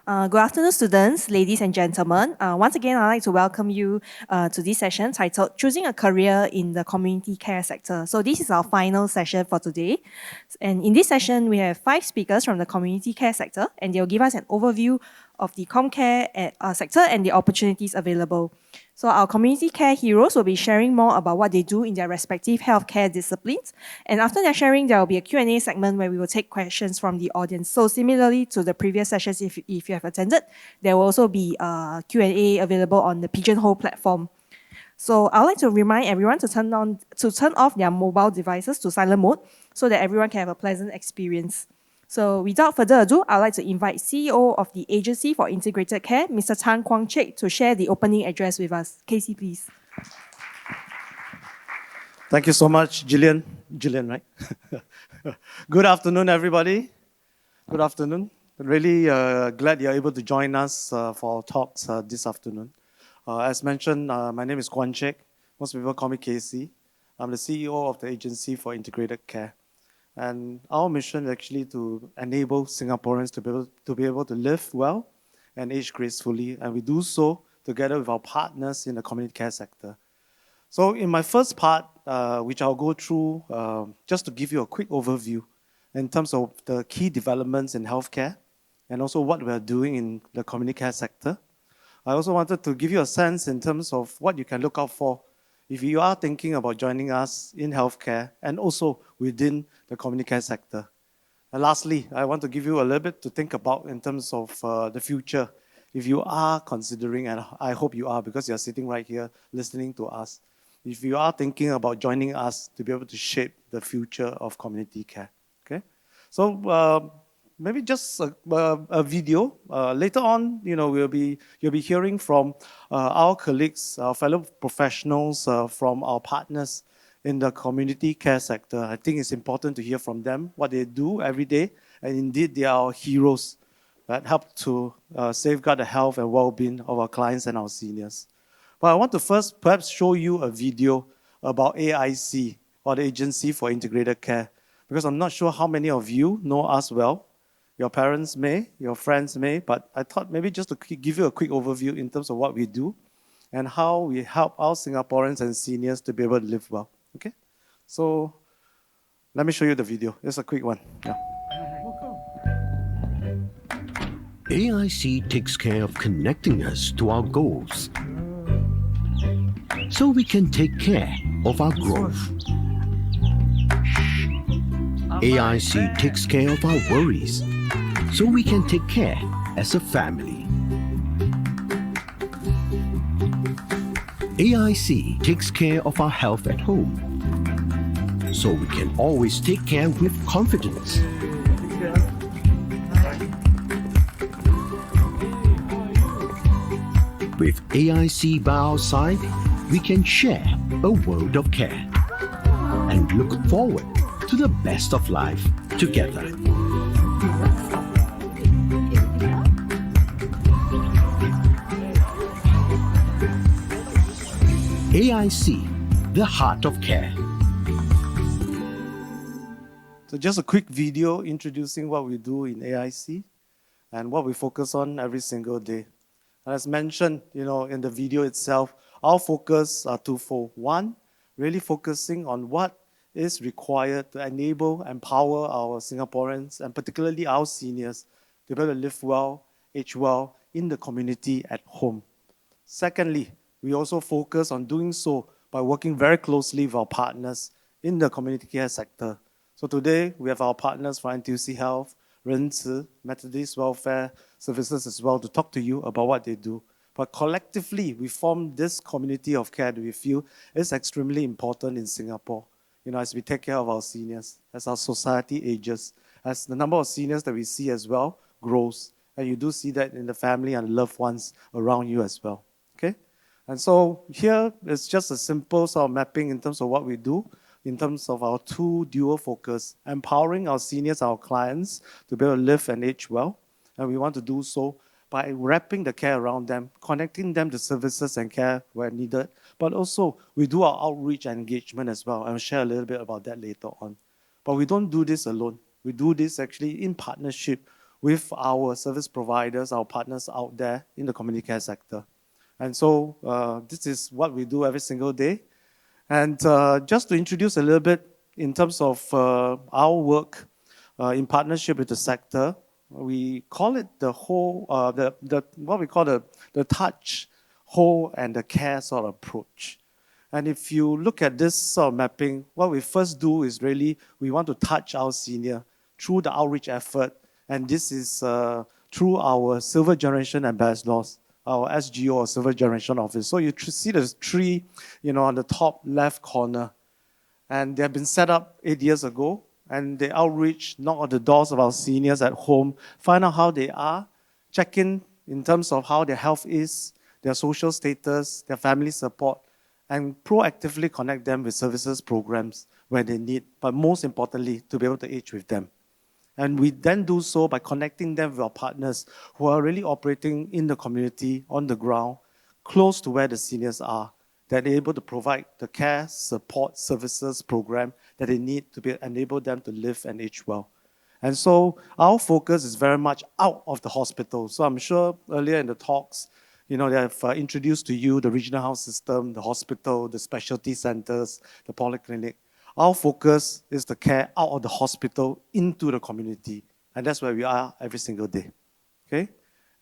Good afternoon, students, ladies and gentlemen. Once again, I'd like to welcome you to this session titled Choosing a Career in the Community Care Sector. So this is our final session for today. And in this session, we have 5 speakers from the community care sector, and they'll give us an overview of the comcare sector and the opportunities available. So our community care heroes will be sharing more about what they do in their respective healthcare disciplines. And after their sharing, there will be a Q&A segment where we will take questions from the audience. So similarly to the previous sessions, if you have attended, there will also be a Q&A available on the Pigeonhole platform. So I'd like to remind everyone to turn off their mobile devices to silent mode so that everyone can have a pleasant experience. So without further ado, I'd like to invite CEO of the Agency for Integrated Care, Mr. Tan Kwang Chek, to share the opening address with us. Casey, please. Thank you so much, Gillian. Gillian, right? Good afternoon, everybody. Good afternoon. Really glad you're able to join us for our talks this afternoon. As mentioned, my name is Kwang Chek. Most people call me Casey. I'm the CEO of the Agency for Integrated Care. And our mission is actually to enable Singaporeans to be able to live well and age gracefully. And we do so together with our partners in the community care sector. So in my first part, which I'll go through just to give you a quick overview in terms of the key developments in healthcare and also what we're doing in the community care sector. I also wanted to give you a sense in terms of what you can look out for if you are thinking about joining us in healthcare and also within the community care sector. And lastly, I want to give you a little bit to think about in terms of the future. If you are considering, and I hope you are because you're sitting right here listening to us, if you are thinking about joining us to be able to shape the future of community care. Okay? So maybe just a video. Later on, you'll be hearing from our colleagues, our fellow professionals from our partners in the community care sector. I think it's important to hear from them, what they do every day. And indeed, they are our heroes that help to safeguard the health and well-being of our clients and our seniors. But I want to first perhaps show you a video about AIC, or the Agency for Integrated Care, because I'm not sure how many of you know us well. Your parents may, your friends may, but I thought maybe just to give you a quick overview in terms of what we do and how we help our Singaporeans and seniors to be able to live well. Okay? So let me show you the video. It's a quick one. Yeah. AIC takes care of connecting us to our goals so we can take care of our growth. AIC takes care of our worries so we can take care as a family. AIC takes care of our health at home so we can always take care with confidence. With AIC by our side, we can share a world of care and look forward to the best of life together. AIC, the heart of care. So just a quick video introducing what we do in AIC and what we focus on every single day. And as mentioned, in the video itself, our focus are twofold. One, really focusing on what is required to enable, empower our Singaporeans, and particularly our seniors, to be able to live well, age well in the community at home. Secondly, we also focus on doing so by working very closely with our partners in the community care sector. So today, we have our partners from NTUC Health, Renci, Methodist Welfare Services as well to talk to you about what they do. But collectively, we form this community of care that we feel is extremely important in Singapore. As we take care of our seniors, as our society ages, as the number of seniors that we see as well grows. And you do see that in the family and loved ones around you as well. Okay? And so here is just a simple sort of mapping in terms of what we do, in terms of our two dual focus, empowering our seniors, our clients, to be able to live and age well. And we want to do so by wrapping the care around them, connecting them to services and care where needed. But also, we do our outreach and engagement as well. I'll share a little bit about that later on. But we don't do this alone. We do this actually in partnership with our service providers, our partners out there in the community care sector. And so this is what we do every single day. And just to introduce a little bit in terms of our work in partnership with the sector, we call it the whole, what we call the touch, whole, and the care sort of approach. And if you look at this sort of mapping, what we first do is really we want to touch our senior through the outreach effort. And this is through our Silver Generation Ambassadors, our SGO, or Silver Generation Office. So you see the three, on the top left corner. And they have been set up 8 years ago. And they outreach, knock on the doors of our seniors at home, find out how they are, check in terms of how their health is, their social status, their family support, and proactively connect them with services programs where they need, but most importantly, to be able to age with them. And we then do so by connecting them with our partners who are really operating in the community, on the ground, close to where the seniors are, that they're able to provide the care, support, services program that they need to enable them to live and age well. And so our focus is very much out of the hospital. So I'm sure earlier in the talks, they have introduced to you the regional health system, the hospital, the specialty centers, the polyclinic. Our focus is the care out of the hospital into the community. And that's where we are every single day. Okay?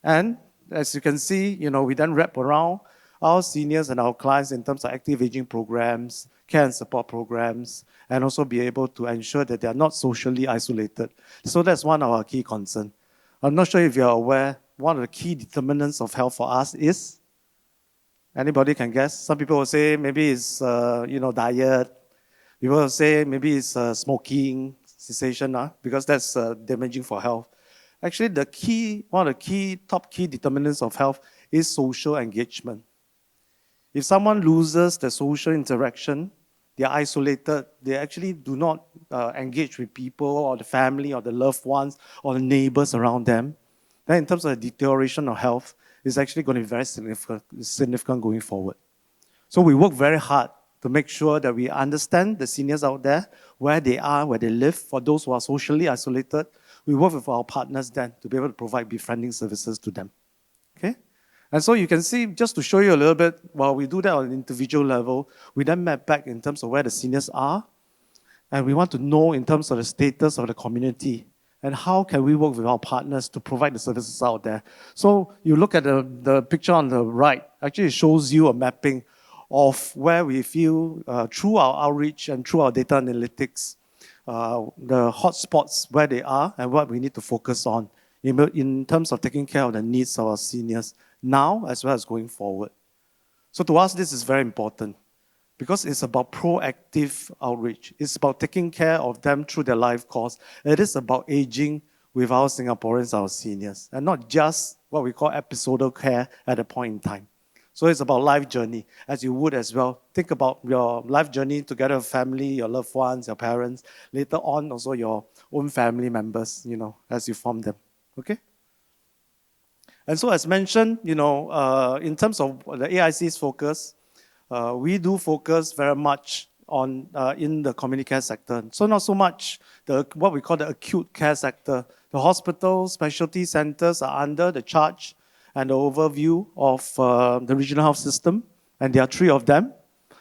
And as you can see, we then wrap around our seniors and our clients in terms of active aging programs, care and support programs, and also be able to ensure that they are not socially isolated. So that's one of our key concerns. I'm not sure if you're aware, one of the key determinants of health for us is, anybody can guess? Some people will say maybe it's, diet. People will say maybe it's smoking cessation, because that's damaging for health. Actually, one of the top key determinants of health is social engagement. If someone loses their social interaction, they are isolated, they actually do not engage with people or the family or the loved ones or the neighbors around them, then in terms of the deterioration of health, it's actually going to be very significant going forward. So we work very hard to make sure that we understand the seniors out there, where they are, where they live. For those who are socially isolated, we work with our partners then to be able to provide befriending services to them. Okay? And so you can see, just to show you a little bit, while we do that on an individual level, we then map back in terms of where the seniors are, and we want to know in terms of the status of the community, and how can we work with our partners to provide the services out there. So you look at the picture on the right, actually it shows you a mapping of where we feel, through our outreach and through our data analytics, the hotspots where they are and what we need to focus on in terms of taking care of the needs of our seniors now as well as going forward. So to us, this is very important because it's about proactive outreach. It's about taking care of them through their life course. It is about aging with our Singaporeans, our seniors, and not just what we call episodal care at a point in time. So it's about life journey, as you would as well. Think about your life journey together with family, your loved ones, your parents, later on also your own family members, as you form them, okay? And so as mentioned, in terms of the AIC's focus, we do focus very much on in the community care sector. So not so much what we call the acute care sector. The hospitals, specialty centers are under the charge and the overview of the regional health system, and there are 3 of them.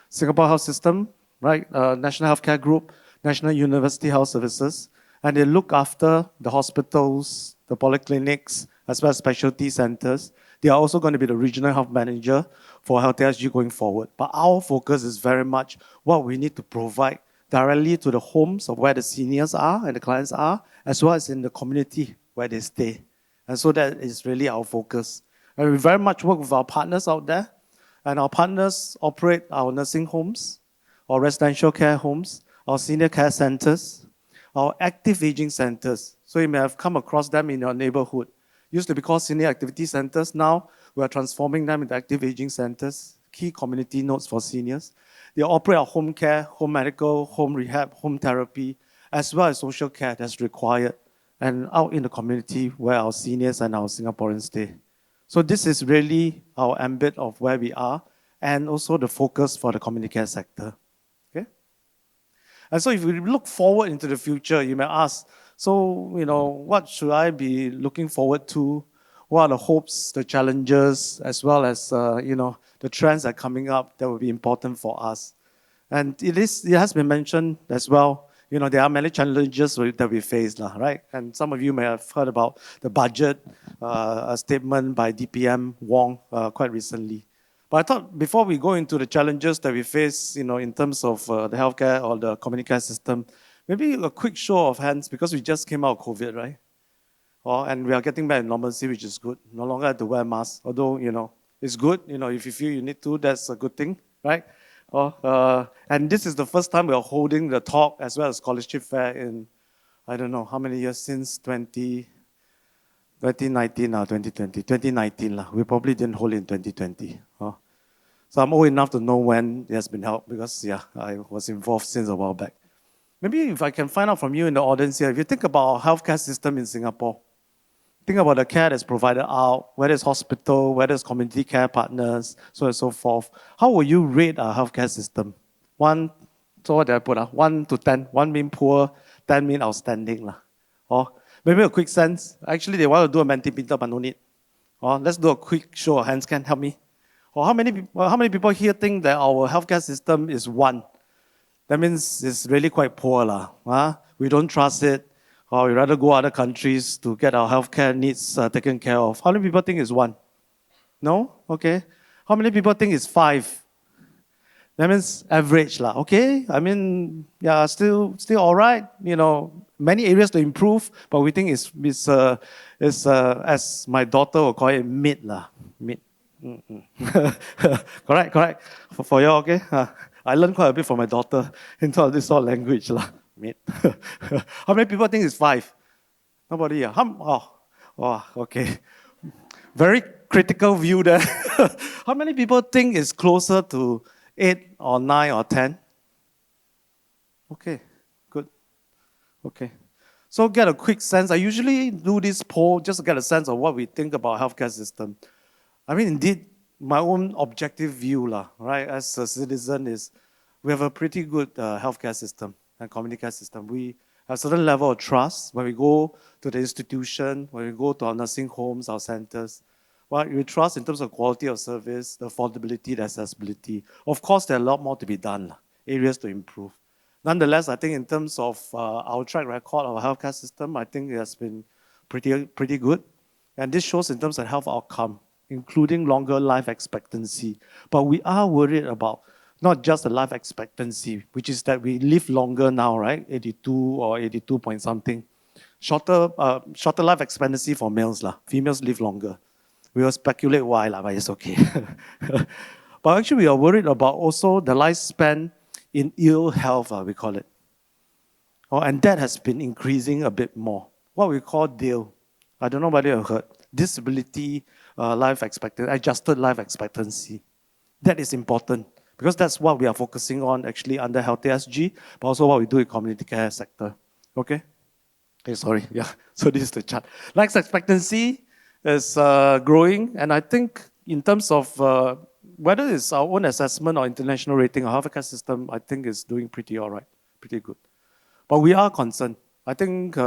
Singapore Health System, right? National Healthcare Group, National University Health Services, and they look after the hospitals, the polyclinics, as well as specialty centers. They are also going to be the regional health manager for Health SG going forward. But our focus is very much what we need to provide directly to the homes of where the seniors are and the clients are, as well as in the community where they stay. And so that is really our focus. And we very much work with our partners out there. And our partners operate our nursing homes, our residential care homes, our senior care centers, our active aging centers. So you may have come across them in your neighborhood. Used to be called senior activity centers. Now we are transforming them into active aging centers, key community nodes for seniors. They operate our home care, home medical, home rehab, home therapy, as well as social care that's required, and out in the community where our seniors and our Singaporeans stay. So this is really our ambit of where we are, and also the focus for the community care sector. Okay? And so if we look forward into the future, you may ask, So, what should I be looking forward to? What are the hopes, the challenges, as well as, the trends that are coming up that will be important for us? And it has been mentioned as well, there are many challenges that we face, right? And some of you may have heard about the budget, a statement by DPM Wong quite recently. But I thought before we go into the challenges that we face, in terms of the healthcare or the community care system, maybe a quick show of hands because we just came out of COVID, right? And we are getting back to normalcy, which is good. No longer have to wear masks, although, it's good. If you feel you need to, that's a good thing, right? And this is the first time we are holding the talk as well as scholarship fair in, I don't know how many years, since 2019 or 2020, 2019. We probably didn't hold it in 2020. So I'm old enough to know when it has been held because, I was involved since a while back. Maybe if I can find out from you in the audience here, if you think about our healthcare system in Singapore, think about the care that's provided out, whether it's hospital, whether it's community care partners, so on and so forth. How will you rate our healthcare system? So what did I put? 1 to 10. 1 mean poor, 10 mean outstanding. Or maybe a quick sense. Actually, they want to do a Mentimeter, but no need. Let's do a quick show of hands. Can help me? Or how many people here think that our healthcare system is 1? That means it's really quite poor. We don't trust it, or we rather go other countries to get our healthcare needs taken care of. How many people think it's 1? No? Okay. How many people think it's 5? That means average. Okay? I mean, still all right. Many areas to improve, but we think it's as my daughter will call it, mid. Mid. Correct. For you, okay? I learned quite a bit from my daughter in terms of this sort of language. Mate. How many people think it's 5? Nobody? Okay. Very critical view there. How many people think it's closer to 8 or 9 or 10? Okay, good. Okay. So get a quick sense. I usually do this poll just to get a sense of what we think about healthcare system. I mean, indeed, my own objective view, right, as a citizen is we have a pretty good healthcare system and community care system. We have a certain level of trust when we go to the institution, when we go to our nursing homes, our centers. Well, we trust in terms of quality of service, the affordability, the accessibility. Of course, there are a lot more to be done, areas to improve. Nonetheless, I think in terms of our track record of our healthcare system, I think it has been pretty good. And this shows in terms of health outcome, including longer life expectancy. But we are worried about not just the life expectancy, which is that we live longer now, right? 82 or 82 point something. Shorter life expectancy for males. Females live longer. We will speculate why, but it's okay. But actually, we are worried about also the lifespan in ill health, we call it. And that has been increasing a bit more. What we call DIL. I don't know whether you've heard. Disability life expectancy, adjusted life expectancy. That is important because that's what we are focusing on actually under Healthy SG, but also what we do in community care sector. Okay? Okay, sorry. Yeah. So this is the chart. Life expectancy is growing, and I think in terms of whether it's our own assessment or international rating, our healthcare system, I think is doing pretty all right, pretty good. But we are concerned. I think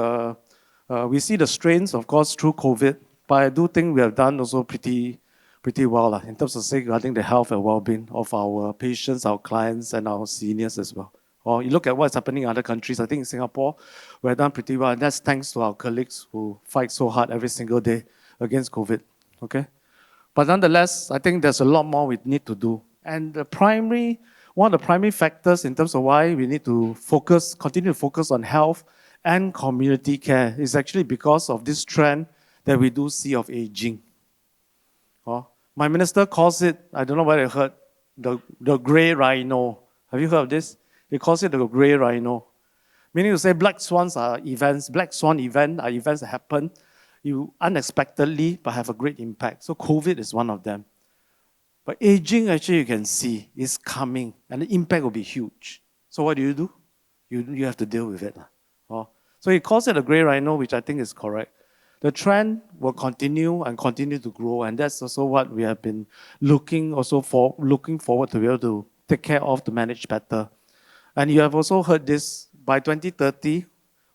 we see the strains, of course, through COVID. But I do think we have done also pretty well in terms of safeguarding the health and well-being of our patients, our clients, and our seniors as well. Or you look at what's happening in other countries, I think in Singapore, we've done pretty well. And that's thanks to our colleagues who fight so hard every single day against COVID. Okay? But nonetheless, I think there's a lot more we need to do. And one of the primary factors in terms of why we need to continue to focus on health and community care is actually because of this trend that we do see of aging. My minister calls it, I don't know whether you heard, the grey rhino. Have you heard of this? He calls it the grey rhino. Meaning to say black swan events are events that happen unexpectedly but have a great impact. So COVID is one of them. But aging, actually, you can see, is coming and the impact will be huge. So what do? You have to deal with it. So he calls it a grey rhino, which I think is correct. The trend will continue to grow, and that's also what we have been looking forward to be able to take care of, to manage better. And you have also heard this, by 2030,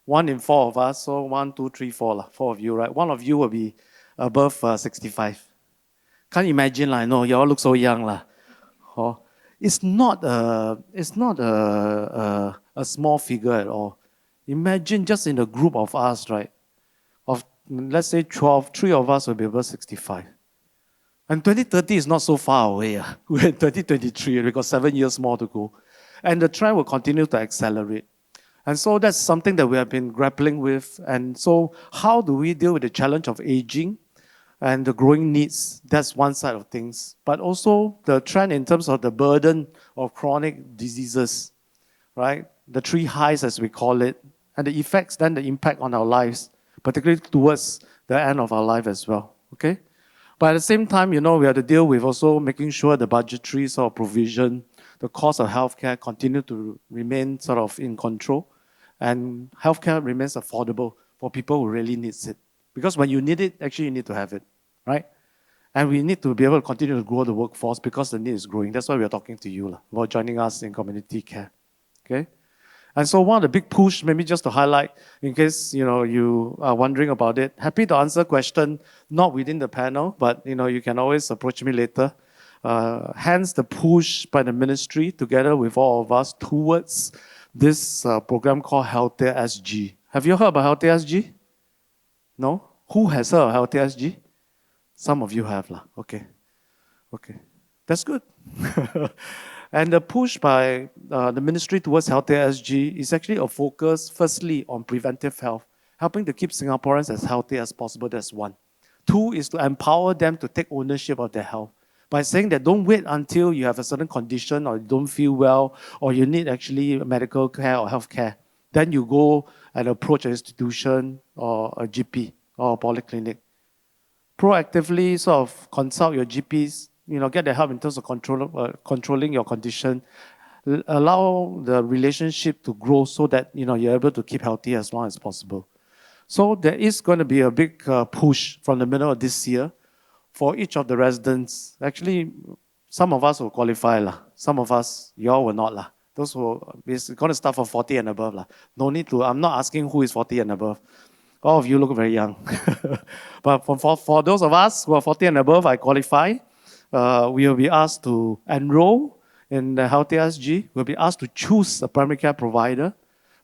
1 in 4 of us, so 1, 2, 3, 4, 4 of you, right? 1 of you will be above 65. Can't imagine, I know, you all look so young. Oh, it's not a small figure at all. Imagine just in a group of us, right? Of, let's say 12, 3 of us will be above 65. And 2030 is not so far away. We're in 2023, we've got 7 years more to go. And the trend will continue to accelerate. And so that's something that we have been grappling with. And so how do we deal with the challenge of aging and the growing needs? That's one side of things. But also the trend in terms of the burden of chronic diseases, right? The 3 highs, as we call it, and the effects, then the impact on our lives, particularly towards the end of our life as well, okay? But at the same time, we have to deal with also making sure the budgetary sort of provision, the cost of healthcare continue to remain sort of in control, and healthcare remains affordable for people who really needs it. Because when you need it, actually you need to have it, right? And we need to be able to continue to grow the workforce because the need is growing. That's why we are talking to you about joining us in community care, okay? And so one of the big push, maybe just to highlight, in case you are wondering about it, happy to answer question, not within the panel, but you can always approach me later. Hence the push by the ministry together with all of us towards this program called Healthier SG. Have you heard about Healthier SG? No? Who has heard of Healthier SG? Some of you have. Okay. That's good. And the push by the ministry towards Healthier SG is actually a focus, firstly, on preventive health, helping to keep Singaporeans as healthy as possible. That's 1. 2 is to empower them to take ownership of their health by saying that don't wait until you have a certain condition or you don't feel well or you need actually medical care or health care. Then you go and approach an institution or a GP or a polyclinic. Proactively sort of consult your GPs, get their help in terms of controlling your condition. Allow the relationship to grow so that you're able to keep healthy as long as possible. So there is going to be a big push from the middle of this year for each of the residents. Actually, some of us will qualify. Some of us, you all will not. Those who is going to start from 40 and above. No need to, I'm not asking who is 40 and above. All of you look very young. But for those of us who are 40 and above, I qualify. We will be asked to enroll in the Healthy SG. We'll be asked to choose a primary care provider.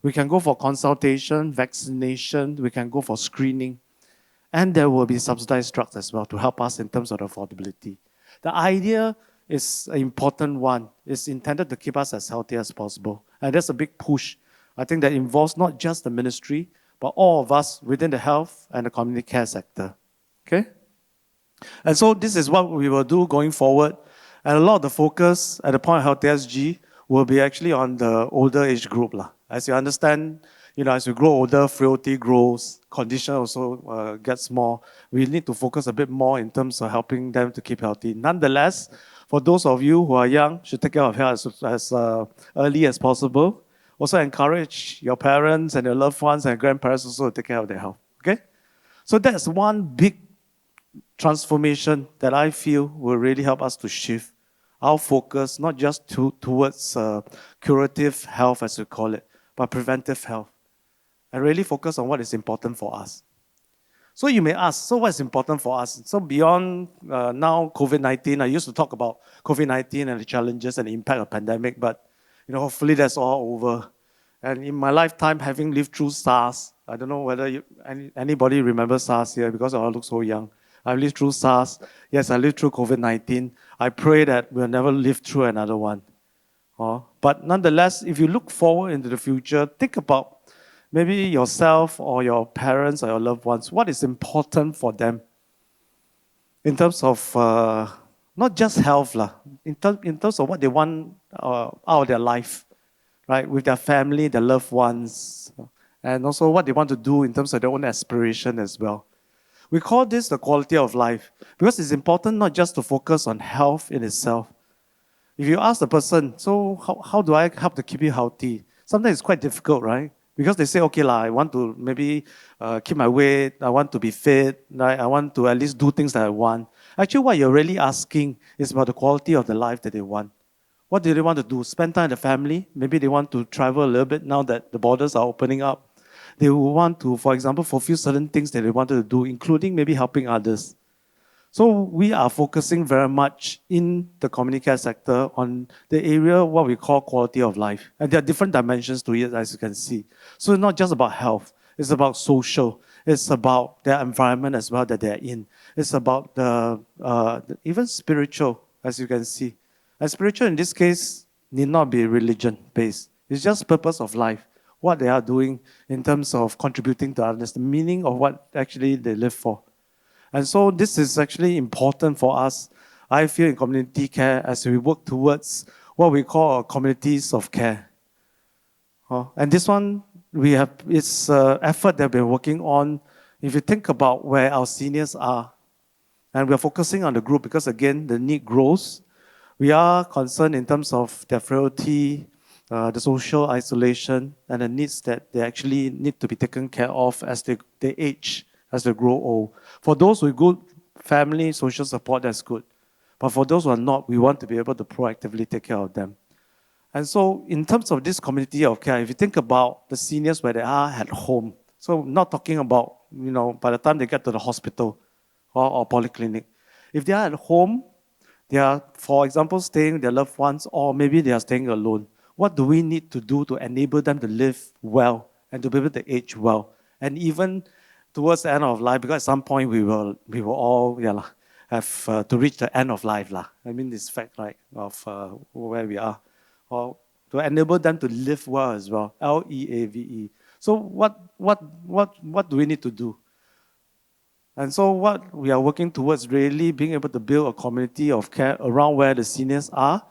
We can go for consultation, vaccination. We can go for screening. And there will be subsidized drugs as well to help us in terms of affordability. The idea is an important one. It's intended to keep us as healthy as possible. And that's a big push. I think that involves not just the ministry, but all of us within the health and the community care sector, okay? And so this is what we will do going forward. And a lot of the focus at the point of Health SG will be actually on the older age group. As you understand, as we grow older, frailty grows, condition also gets more. We need to focus a bit more in terms of helping them to keep healthy. Nonetheless, for those of you who are young, should take care of health as early as possible. Also encourage your parents and your loved ones and grandparents also to take care of their health, okay? So that's one big transformation that I feel will really help us to shift our focus, not just towards curative health, as we call it, but preventive health, and really focus on what is important for us. So you may ask, so what's important for us? So beyond now COVID-19, I used to talk about COVID-19 and the challenges and the impact of pandemic, but hopefully that's all over. And in my lifetime, having lived through SARS, I don't know whether anybody remembers SARS here because I all look so young. I've lived through SARS. Yes, I lived through COVID-19. I pray that we'll never live through another one. But nonetheless, if you look forward into the future, think about maybe yourself or your parents or your loved ones. What is important for them in terms of not just health, in terms of what they want out of their life, right? With their family, their loved ones, and also what they want to do in terms of their own aspiration as well. We call this the quality of life because it's important not just to focus on health in itself. If you ask the person, so how do I help to keep you healthy? Sometimes it's quite difficult, right? Because they say, okay, I want to maybe keep my weight, I want to be fit, right? I want to at least do things that I want. Actually, what you're really asking is about the quality of the life that they want. What do they want to do? Spend time with the family? Maybe they want to travel a little bit now that the borders are opening up. they will want to, for example, fulfill certain things that they wanted to do, including maybe helping others. So we are focusing very much in the community care sector on the area what we call quality of life. And there are different dimensions to it, as you can see. So it's not just about health. It's about social. It's about their environment as well that they're in. It's about the even spiritual, as you can see. And spiritual in this case need not be religion-based. It's just purpose of life, what they are doing in terms of contributing to others, the meaning of what actually they live for. And so this is actually important for us, I feel, in community care as we work towards what we call communities of care. And this one, it's an effort that we're working on. If you think about where our seniors are, and we're focusing on the group because, again, the need grows. We are concerned in terms of their frailty, the social isolation, and the needs that they actually need to be taken care of as they age, as they grow old. For those with good family, social support, that's good. But for those who are not, we want to be able to proactively take care of them. And so in terms of this community of care, if you think about the seniors where they are at home, so not talking about, by the time they get to the hospital or polyclinic. If they are at home, they are, for example, staying with their loved ones, or maybe they are staying alone. What do we need to do to enable them to live well and to be able to age well? And even towards the end of life, because at some point we will all have to reach the end of life. I mean, this fact, right, of where we are. Or to enable them to live well as well, LEAVE. So what do we need to do? And so what we are working towards really being able to build a community of care around where the seniors are,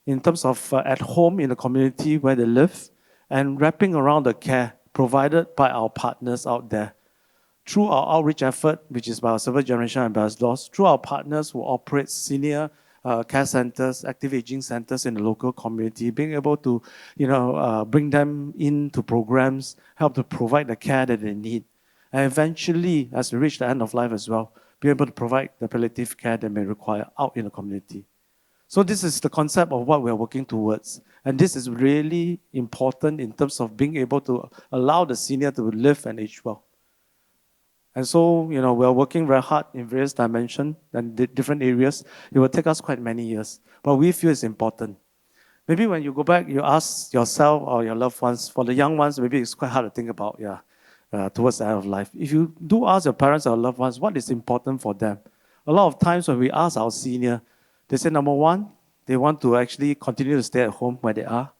in terms of at home in the community where they live, and wrapping around the care provided by our partners out there. Through our outreach effort, which is by our Silver Generation Ambassadors, through our partners who operate senior care centers, active aging centers in the local community, being able to bring them into programs, help to provide the care that they need. And eventually, as we reach the end of life as well, be able to provide the palliative care they may require out in the community. So this is the concept of what we're working towards. And this is really important in terms of being able to allow the senior to live and age well. And so, we're working very hard in various dimensions and different areas. It will take us quite many years, but we feel it's important. Maybe when you go back, you ask yourself or your loved ones, for the young ones, maybe it's quite hard to think about, towards the end of life. If you do ask your parents or loved ones what is important for them, a lot of times when we ask our senior, they say, number one, they want to actually continue to stay at home where they are.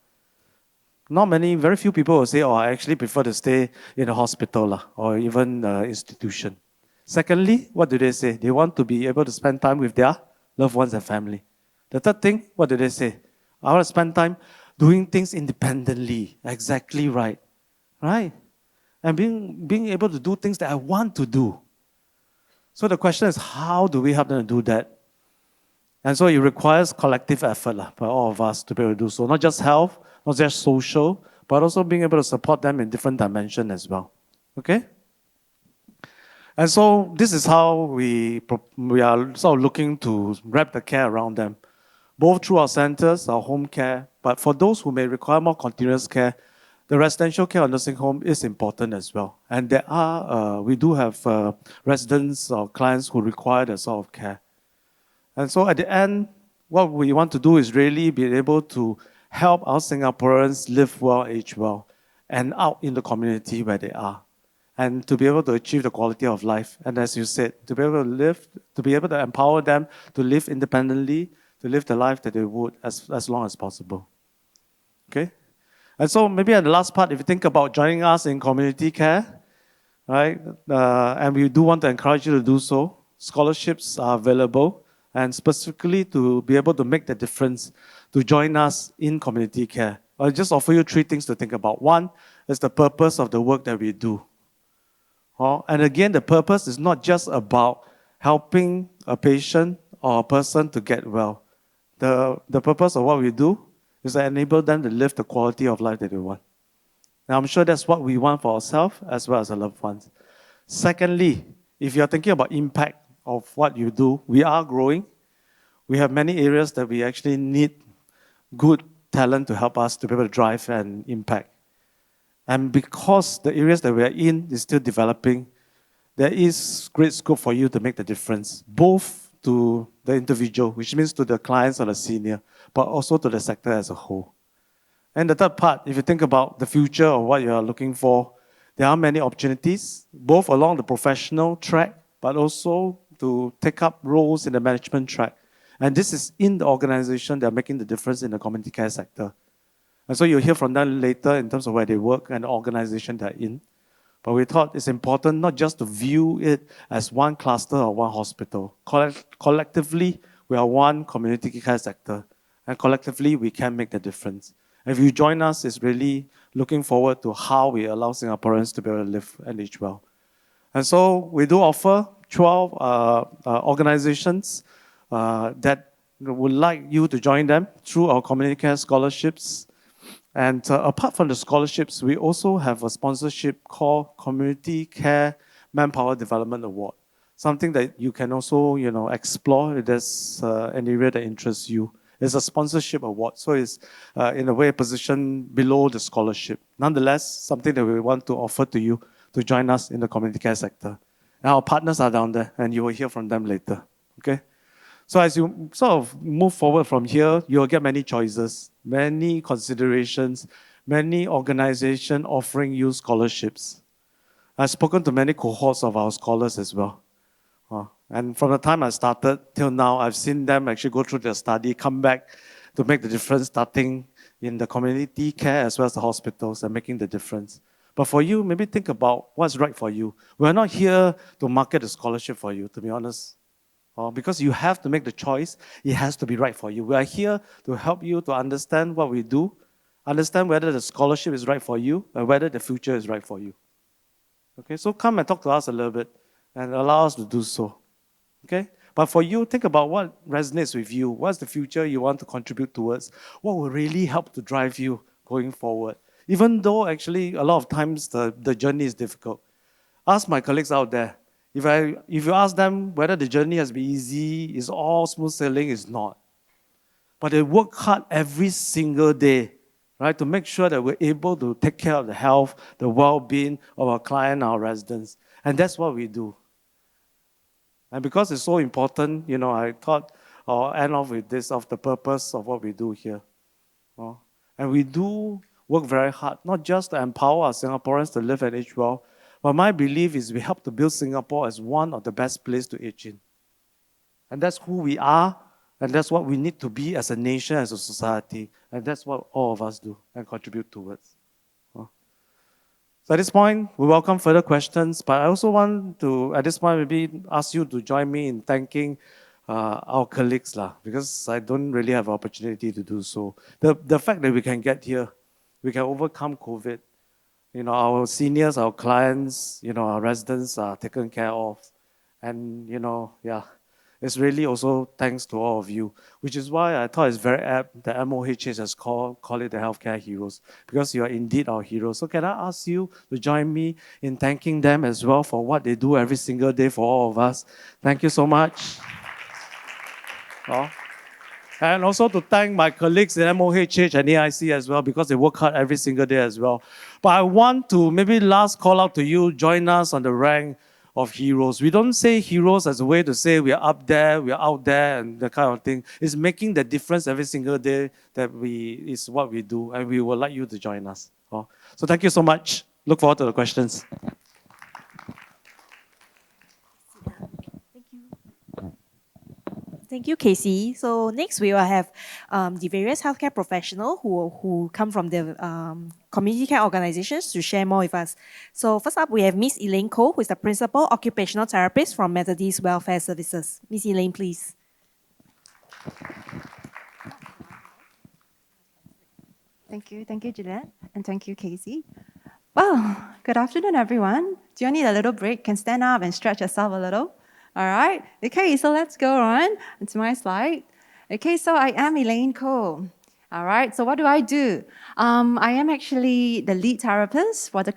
Very few people will say, I actually prefer to stay in a hospital or even institution. Secondly, what do they say? They want to be able to spend time with their loved ones and family. The third thing, what do they say? I want to spend time doing things independently. Exactly right. Right? And being able to do things that I want to do. So the question is, how do we help them to do that? And so it requires collective effort by all of us to be able to do so. Not just health, not just social, but also being able to support them in different dimensions as well. Okay? And so this is how we are sort of looking to wrap the care around them, both through our centers, our home care, but for those who may require more continuous care, the residential care or nursing home is important as well. And we do have residents or clients who require that sort of care. And so at the end, what we want to do is really be able to help our Singaporeans live well, age well, and out in the community where they are. And to be able to achieve the quality of life. And as you said, to be able to live, to be able to empower them to live independently, to live the life that they would as long as possible. Okay? And so maybe at the last part, if you think about joining us in community care, right? And we do want to encourage you to do so. Scholarships are available. And specifically to be able to make the difference, to join us in community care. I'll just offer you three things to think about. One is the purpose of the work that we do. And again, the purpose is not just about helping a patient or a person to get well. The purpose of what we do is to enable them to live the quality of life that they want. Now, I'm sure that's what we want for ourselves as well as our loved ones. Secondly, if you're thinking about impact of what you do, we are growing. We have many areas that we actually need good talent to help us to be able to drive and impact. And because the areas that we are in is still developing, there is great scope for you to make the difference, both to the individual, which means to the clients or the senior, but also to the sector as a whole. And the third part, if you think about the future or what you are looking for, there are many opportunities, both along the professional track, but also to take up roles in the management track. And this is in the organization that are making the difference in the community care sector. And so you'll hear from them later in terms of where they work and the organization they're in. But we thought it's important not just to view it as one cluster or one hospital. Collectively, we are one community care sector. And collectively, we can make the difference. If you join us, it's really looking forward to how we allow Singaporeans to be able to live and age well. And so we do offer 12 organizations that would like you to join them through our community care scholarships. And apart from the scholarships, we also have a sponsorship called Community Care Manpower Development Award, something that you can also explore if there's an area that interests you. It's a sponsorship award, so it's in a way positioned below the scholarship. Nonetheless, something that we want to offer to you to join us in the community care sector. And our partners are down there, and you will hear from them later. Okay? So as you sort of move forward from here, you'll get many choices, many considerations, many organizations offering you scholarships. I've spoken to many cohorts of our scholars as well. And from the time I started till now, I've seen them actually go through their study, come back to make the difference, starting in the community care as well as the hospitals and making the difference. But for you, maybe think about what's right for you. We're not here to market a scholarship for you, to be honest. Because you have to make the choice, it has to be right for you. We are here to help you to understand what we do, understand whether the scholarship is right for you, and whether the future is right for you. Okay, so come and talk to us a little bit and allow us to do so. Okay? But for you, think about what resonates with you. What's the future you want to contribute towards? What will really help to drive you going forward? Even though actually a lot of times the journey is difficult. Ask my colleagues out there. If you ask them whether the journey has been easy, is all smooth sailing, it's not. But they work hard every single day, right, to make sure that we're able to take care of the health, the well-being of our client, our residents. And that's what we do. And because it's so important, I thought I'll end off with this of the purpose of what we do here. And we do work very hard, not just to empower our Singaporeans to live and age well, but my belief is we help to build Singapore as one of the best places to age in. And that's who we are, and that's what we need to be as a nation, as a society. And that's what all of us do and contribute towards. So at this point, we welcome further questions, but I also want to, at this point, maybe ask you to join me in thanking our colleagues, because I don't really have an opportunity to do so. The fact that we can get here, we can overcome COVID, our seniors, our clients, our residents are taken care of. And, it's really also thanks to all of you, which is why I thought it's very apt that MOHS has call it the healthcare heroes, because you are indeed our heroes. So can I ask you to join me in thanking them as well for what they do every single day for all of us? Thank you so much. And also to thank my colleagues in MOHH and AIC as well, because they work hard every single day as well. But I want to maybe last call out to you, join us on the rank of heroes. We don't say heroes as a way to say we are up there, we are out there, and that kind of thing. It's making the difference every single day that is what we do, and we would like you to join us. So thank you so much. Look forward to the questions. Thank you, Casey. So next we will have the various healthcare professionals who come from the community care organizations to share more with us. So first up, we have Miss Elaine Koh, who is the Principal Occupational Therapist from Methodist Welfare Services. Miss Elaine, please. Thank you, Gillian, and thank you, Casey. Well, good afternoon, everyone. Do you need a little break? Can stand up and stretch yourself a little? All right. Okay, so let's go on to my slide. Okay, so I am Elaine Koh. All right, so what do? I am actually the lead therapist for the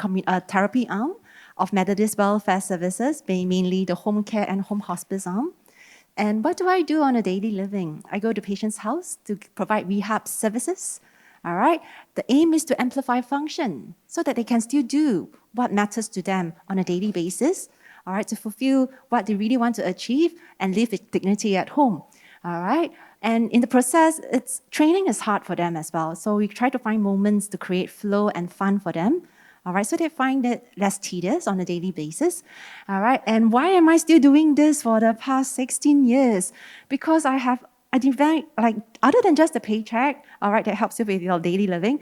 therapy arm of Methodist Welfare Services, mainly the home care and home hospice arm. And what do I do on a daily living? I go to patients' house to provide rehab services. All right? The aim is to amplify function so that they can still do what matters to them on a daily basis, all right, to fulfill what they really want to achieve and live with dignity at home. All right? And in the process, training is hard for them as well. So we try to find moments to create flow and fun for them. All right, so they find it less tedious on a daily basis. All right, and why am I still doing this for the past 16 years? Because I develop, like, other than just the paycheck, all right, that helps you with your daily living,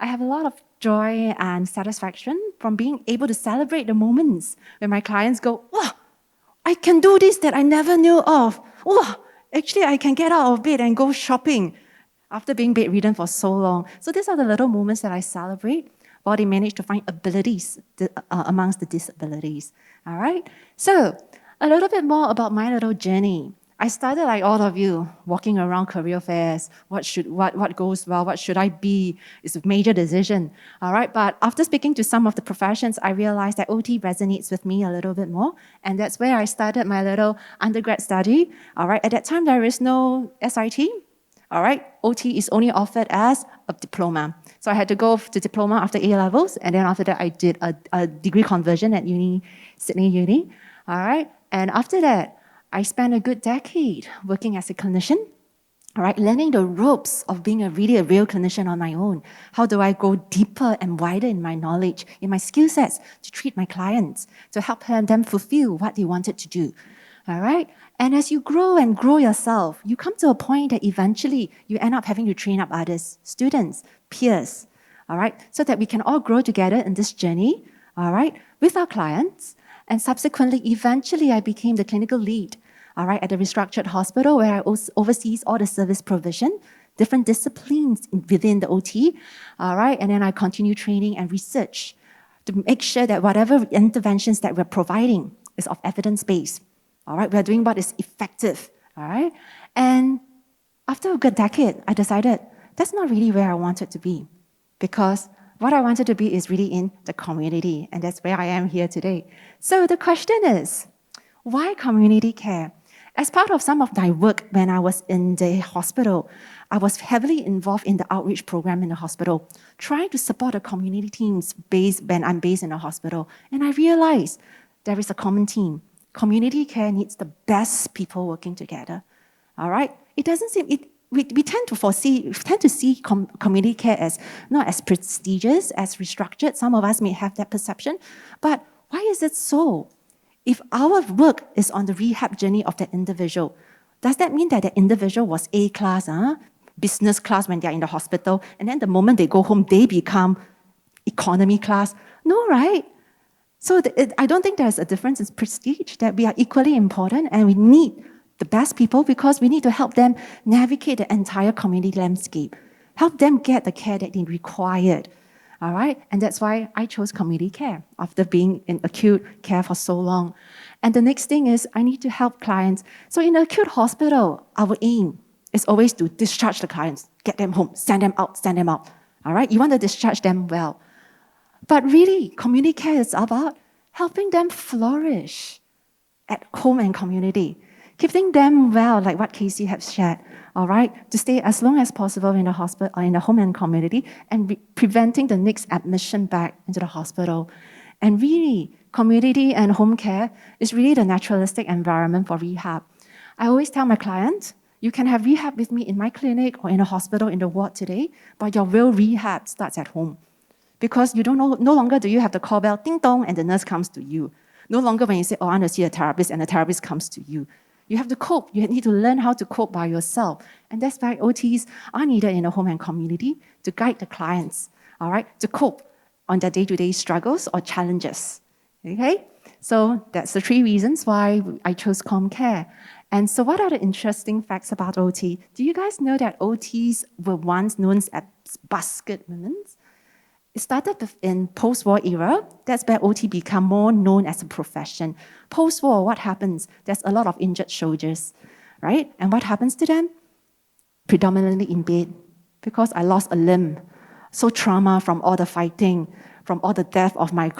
I have a lot of joy and satisfaction from being able to celebrate the moments when my clients go, wow, I can do this that I never knew of. Wow, actually, I can get out of bed and go shopping after being bedridden for so long. So these are the little moments that I celebrate while they manage to find abilities amongst the disabilities. All right? So a little bit more about my little journey. I started like all of you, walking around career fairs. What goes well? What should I be? It's a major decision. All right, but after speaking to some of the professions, I realized that OT resonates with me a little bit more, and that's where I started my little undergrad study. All right, at that time there is no SIT. All right, OT is only offered as a diploma. So I had to go to diploma after A-levels, and then after that I did a degree conversion at Sydney Uni. All right, and after that, I spent a good decade working as a clinician, all right, learning the ropes of being a real clinician on my own. How do I go deeper and wider in my knowledge, in my skill sets to treat my clients, to help them fulfill what they wanted to do, all right? And as you grow and grow yourself, you come to a point that eventually you end up having to train up others, students, peers, all right, so that we can all grow together in this journey, all right, with our clients. And subsequently, eventually, I became the clinical lead, all right, at the restructured hospital where I oversees all the service provision, different disciplines within the OT, all right, and then I continue training and research to make sure that whatever interventions that we're providing is of evidence-based. All right, we're doing what is effective, all right? And after a good decade, I decided that's not really where I wanted to be, because what I wanted to be is really in the community, and that's where I am here today. So the question is, why community care? As part of some of my work when I was in the hospital, I was heavily involved in the outreach program in the hospital, trying to support the community teams when I'm based in the hospital. And I realized there is a common theme. Community care needs the best people working together. All right? It doesn't seem we tend to see community care as not as prestigious, as restructured. Some of us may have that perception, but why is it so? If our work is on the rehab journey of that individual, does that mean that the individual was A class, business class when they're in the hospital, and then the moment they go home, they become economy class? No, right? So I don't think there's a difference in prestige, that we are equally important and we need the best people because we need to help them navigate the entire community landscape, help them get the care that they required, all right? And that's why I chose community care after being in acute care for so long. And the next thing is I need to help clients. So in the acute hospital, our aim is always to discharge the clients, get them home, send them out, all right? You want to discharge them well. But really, community care is about helping them flourish at home and community, keeping them well, like what Casey has shared, all right, to stay as long as possible in the hospital or in the home and community, and preventing the next admission back into the hospital. And really, community and home care is really the naturalistic environment for rehab. I always tell my clients, you can have rehab with me in my clinic or in a hospital in the ward today, but your real rehab starts at home. Because you don't know, no longer do you have the call bell, ding dong, and the nurse comes to you. No longer when you say, oh, I want to see a therapist, and the therapist comes to you. You have to cope. You need to learn how to cope by yourself. And that's why OTs are needed in the home and community to guide the clients, all right, to cope on their day-to-day struggles or challenges, okay? So that's the 3 reasons why I chose ComCare. And so what are the interesting facts about OT? Do you guys know that OTs were once known as basket women? It started in post-war era. That's where OT became more known as a profession. Post-war, what happens? There's a lot of injured soldiers, right? And what happens to them? Predominantly in bed, because I lost a limb. So trauma from all the fighting, from all the death of my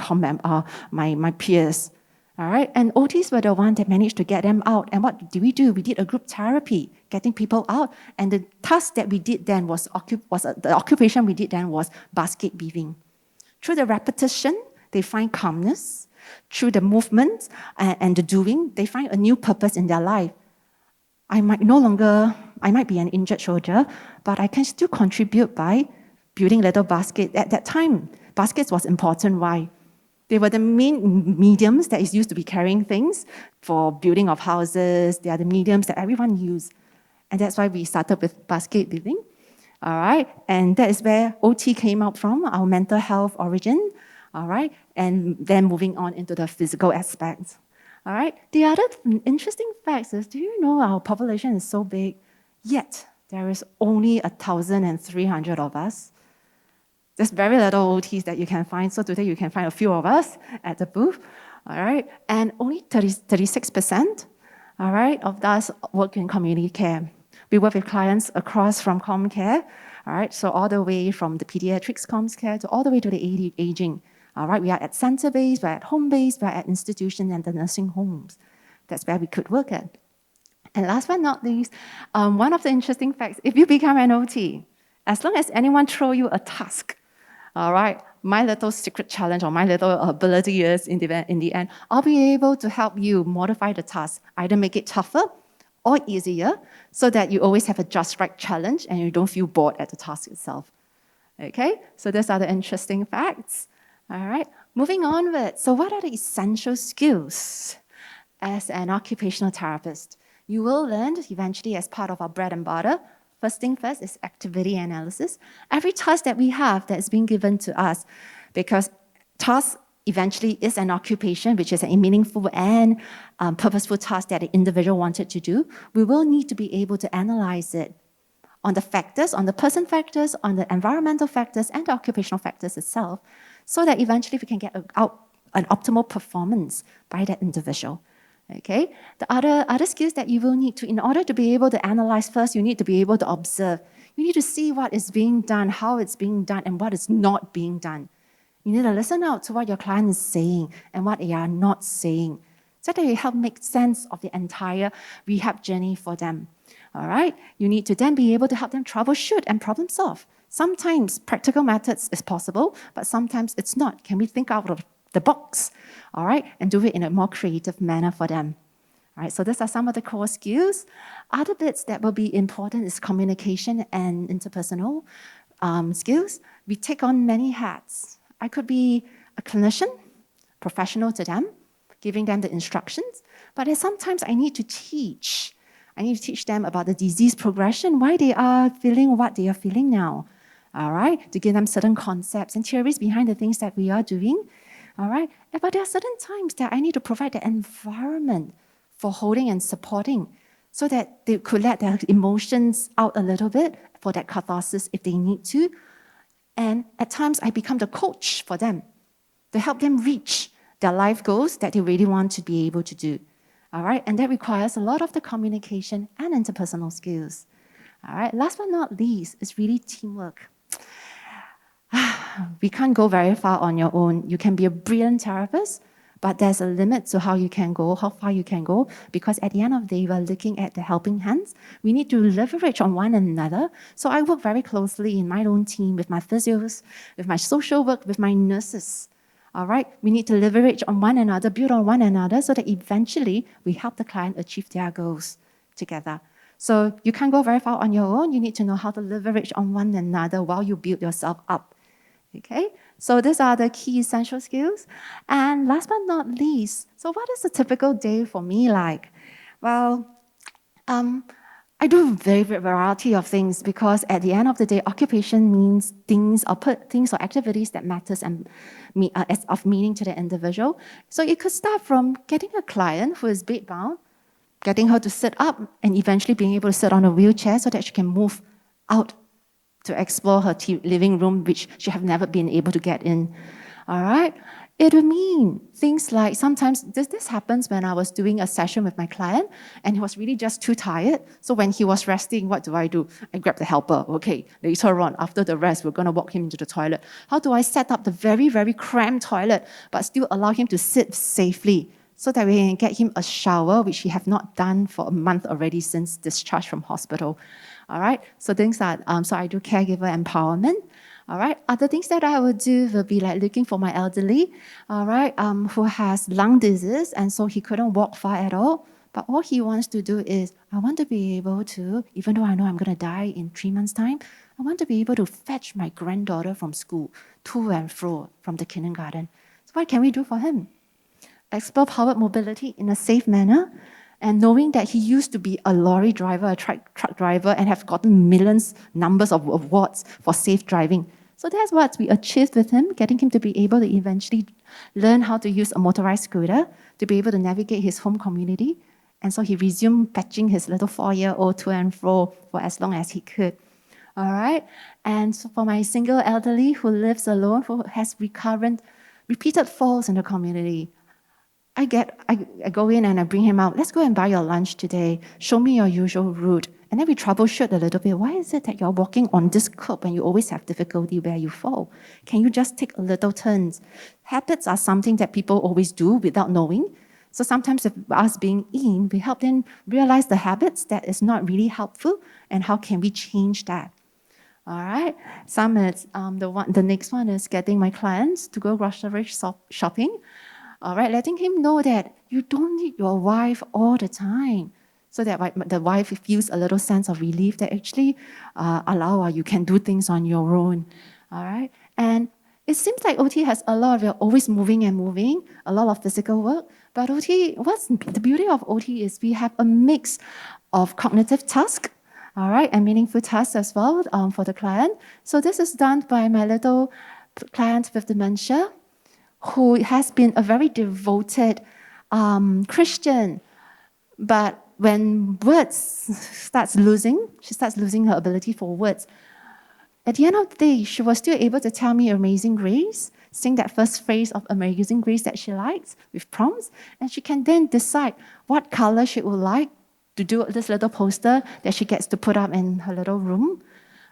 peers, All right, and OTs were the one that managed to get them out. And what did we do? We did a group therapy, getting people out. And the task that we did then the occupation we did then was basket weaving. Through the repetition, they find calmness. Through the movement and the doing, they find a new purpose in their life. I might be an injured soldier, but I can still contribute by building little baskets. At that time, baskets was important. Why? They were the main mediums that is used to be carrying things for building of houses. They are the mediums that everyone used. And that's why we started with basket building. All right, and that is where OT came out from, our mental health origin. All right, and then moving on into the physical aspects. All right, the other interesting fact is, do you know our population is so big, yet there is only 1,300 of us. There's very little OTs that you can find, so today you can find a few of us at the booth. All right, and only 36%, all right, of us work in community care. We work with clients across from com care, all right, so all the way from the pediatrics coms care to all the way to the aging. All right, we are at center base, we're at home base, we're at institution and the nursing homes. That's where we could work at. And last but not least, one of the interesting facts, if you become an OT, as long as anyone throw you a task, all right, my little secret challenge or my little ability is in the end, I'll be able to help you modify the task, either make it tougher or easier, so that you always have a just right challenge and you don't feel bored at the task itself. Okay, so those are the interesting facts. All right, moving onward. So what are the essential skills as an occupational therapist? You will learn eventually as part of our bread and butter. First thing first is activity analysis. Every task that we have that's been given to us, because task eventually is an occupation, which is a meaningful and purposeful task that the individual wanted to do, we will need to be able to analyze it on the factors, on the person factors, on the environmental factors, and the occupational factors itself, so that eventually we can get an optimal performance by that individual. Okay? The other skills that you will need to, in order to be able to analyze first, you need to be able to observe. You need to see what is being done, how it's being done, and what is not being done. You need to listen out to what your client is saying and what they are not saying, so that you help make sense of the entire rehab journey for them. All right? You need to then be able to help them troubleshoot and problem solve. Sometimes practical methods is possible, but sometimes it's not. Can we think out of the box, all right, and do it in a more creative manner for them? All right, so these are some of the core skills. Other bits that will be important is communication and interpersonal skills. We take on many hats. I could be a clinician, professional to them, giving them the instructions, but sometimes I need to teach. I need to teach them about the disease progression, why they are feeling what they are feeling now, all right, to give them certain concepts and theories behind the things that we are doing, all right. But there are certain times that I need to provide the environment for holding and supporting so that they could let their emotions out a little bit for that catharsis if they need to. And at times, I become the coach for them to help them reach their life goals that they really want to be able to do. All right, and that requires a lot of the communication and interpersonal skills. All right, last but not least is really teamwork. We can't go very far on your own. You can be a brilliant therapist, but there's a limit to how you can go, how far you can go, because at the end of the day, we're looking at the helping hands. We need to leverage on one another. So I work very closely in my own team with my physios, with my social work, with my nurses. All right, we need to leverage on one another, build on one another, so that eventually we help the client achieve their goals together. So you can't go very far on your own. You need to know how to leverage on one another while you build yourself up. Okay, so these are the key essential skills. And last but not least, so what is a typical day for me like? Well, I do a very variety of things, because at the end of the day, occupation means things or activities that matters and is of meaning to the individual. So it could start from getting a client who is bedbound, getting her to sit up, and eventually being able to sit on a wheelchair so that she can move out to explore her living room, which she have never been able to get in. All right? It would mean things like, sometimes this happens when I was doing a session with my client, and he was really just too tired. So when he was resting, what do? I grab the helper. Okay, later on, after the rest, we're going to walk him into the toilet. How do I set up the very, very cramped toilet, but still allow him to sit safely so that we can get him a shower, which he have not done for a month already since discharge from hospital. All right, so things that, so I do caregiver empowerment. All right, other things that I would do will be like looking for my elderly, all right, who has lung disease, and so he couldn't walk far at all. But all he wants to do is, I want to be able to, even though I know I'm going to die in 3 months' time, I want to be able to fetch my granddaughter from school to and fro from the kindergarten. So what can we do for him? Explore powered mobility in a safe manner, and knowing that he used to be a lorry driver, a truck driver, and have gotten millions numbers of awards for safe driving. So that's what we achieved with him, getting him to be able to eventually learn how to use a motorized scooter to be able to navigate his home community. And so he resumed fetching his little 4-year-old to and fro for as long as he could. All right? And so for my single elderly who lives alone, who has repeated falls in the community, I go in and I bring him out. Let's go and buy your lunch today. Show me your usual route. And then we troubleshoot a little bit. Why is it that you're walking on this curb and you always have difficulty where you fall? Can you just take a little turns? Habits are something that people always do without knowing. So sometimes with us being in, we help them realize the habits that is not really helpful and how can we change that. All right. Some is the next one is getting my clients to go grocery shopping. All right, letting him know that you don't need your wife all the time, so that the wife feels a little sense of relief that actually you can do things on your own. All right, and it seems like OT has a lot of you're always moving and moving, a lot of physical work. But OT, what's the beauty of OT is we have a mix of cognitive tasks, all right, and meaningful tasks as well for the client. So this is done by my little client with dementia, who has been a very devoted Christian, but when she starts losing her ability for words. At the end of the day, she was still able to tell me Amazing Grace, sing that first phrase of Amazing Grace that she likes with prompts, and she can then decide what color she would like to do this little poster that she gets to put up in her little room.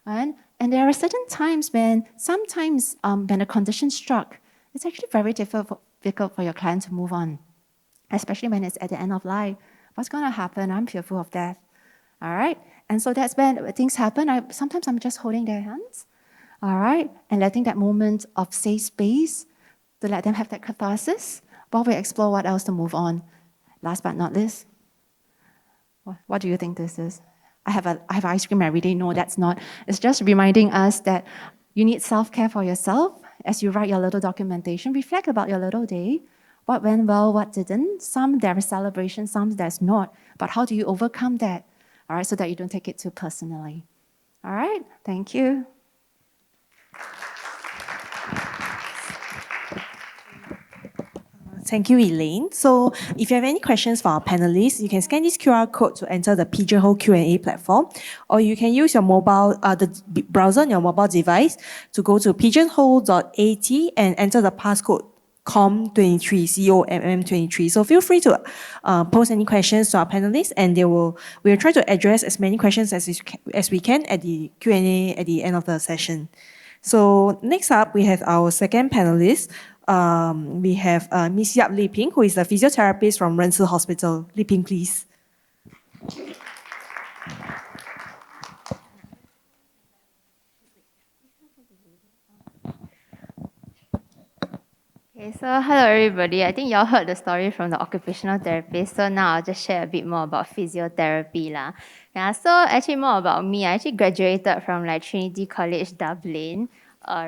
And there are certain times when a condition struck, it's actually very difficult for your client to move on, especially when it's at the end of life. What's going to happen? I'm fearful of death. All right? And so that's when things happen. Sometimes I'm just holding their hands, all right? And letting that moment of safe space to let them have that catharsis while we explore what else to move on. Last but not least, what do you think this is? I have ice cream every day. No, that's not. It's just reminding us that you need self-care for yourself. As you write your little documentation, reflect about your little day. What went well, what didn't. Some there is celebration, some there's not. But how do you overcome that? All right, so that you don't take it too personally. All right, thank you. Thank you, Elaine. So if you have any questions for our panelists, you can scan this QR code to enter the Pigeonhole Q&A platform, or you can use your the browser on your mobile device to go to pigeonhole.at and enter the passcode COM23, COMM23. So feel free to post any questions to our panelists, and we'll try to address as many questions as we can at the Q&A at the end of the session. So next up, we have our second panelist. We have Ms. Yap Li Ping, who is a physiotherapist from Ren Si Hospital. Li Ping, please. Okay, so hello everybody. I think y'all heard the story from the occupational therapist, so now I'll just share a bit more about physiotherapy lah. Yeah, so actually more about me. I actually graduated from Trinity College Dublin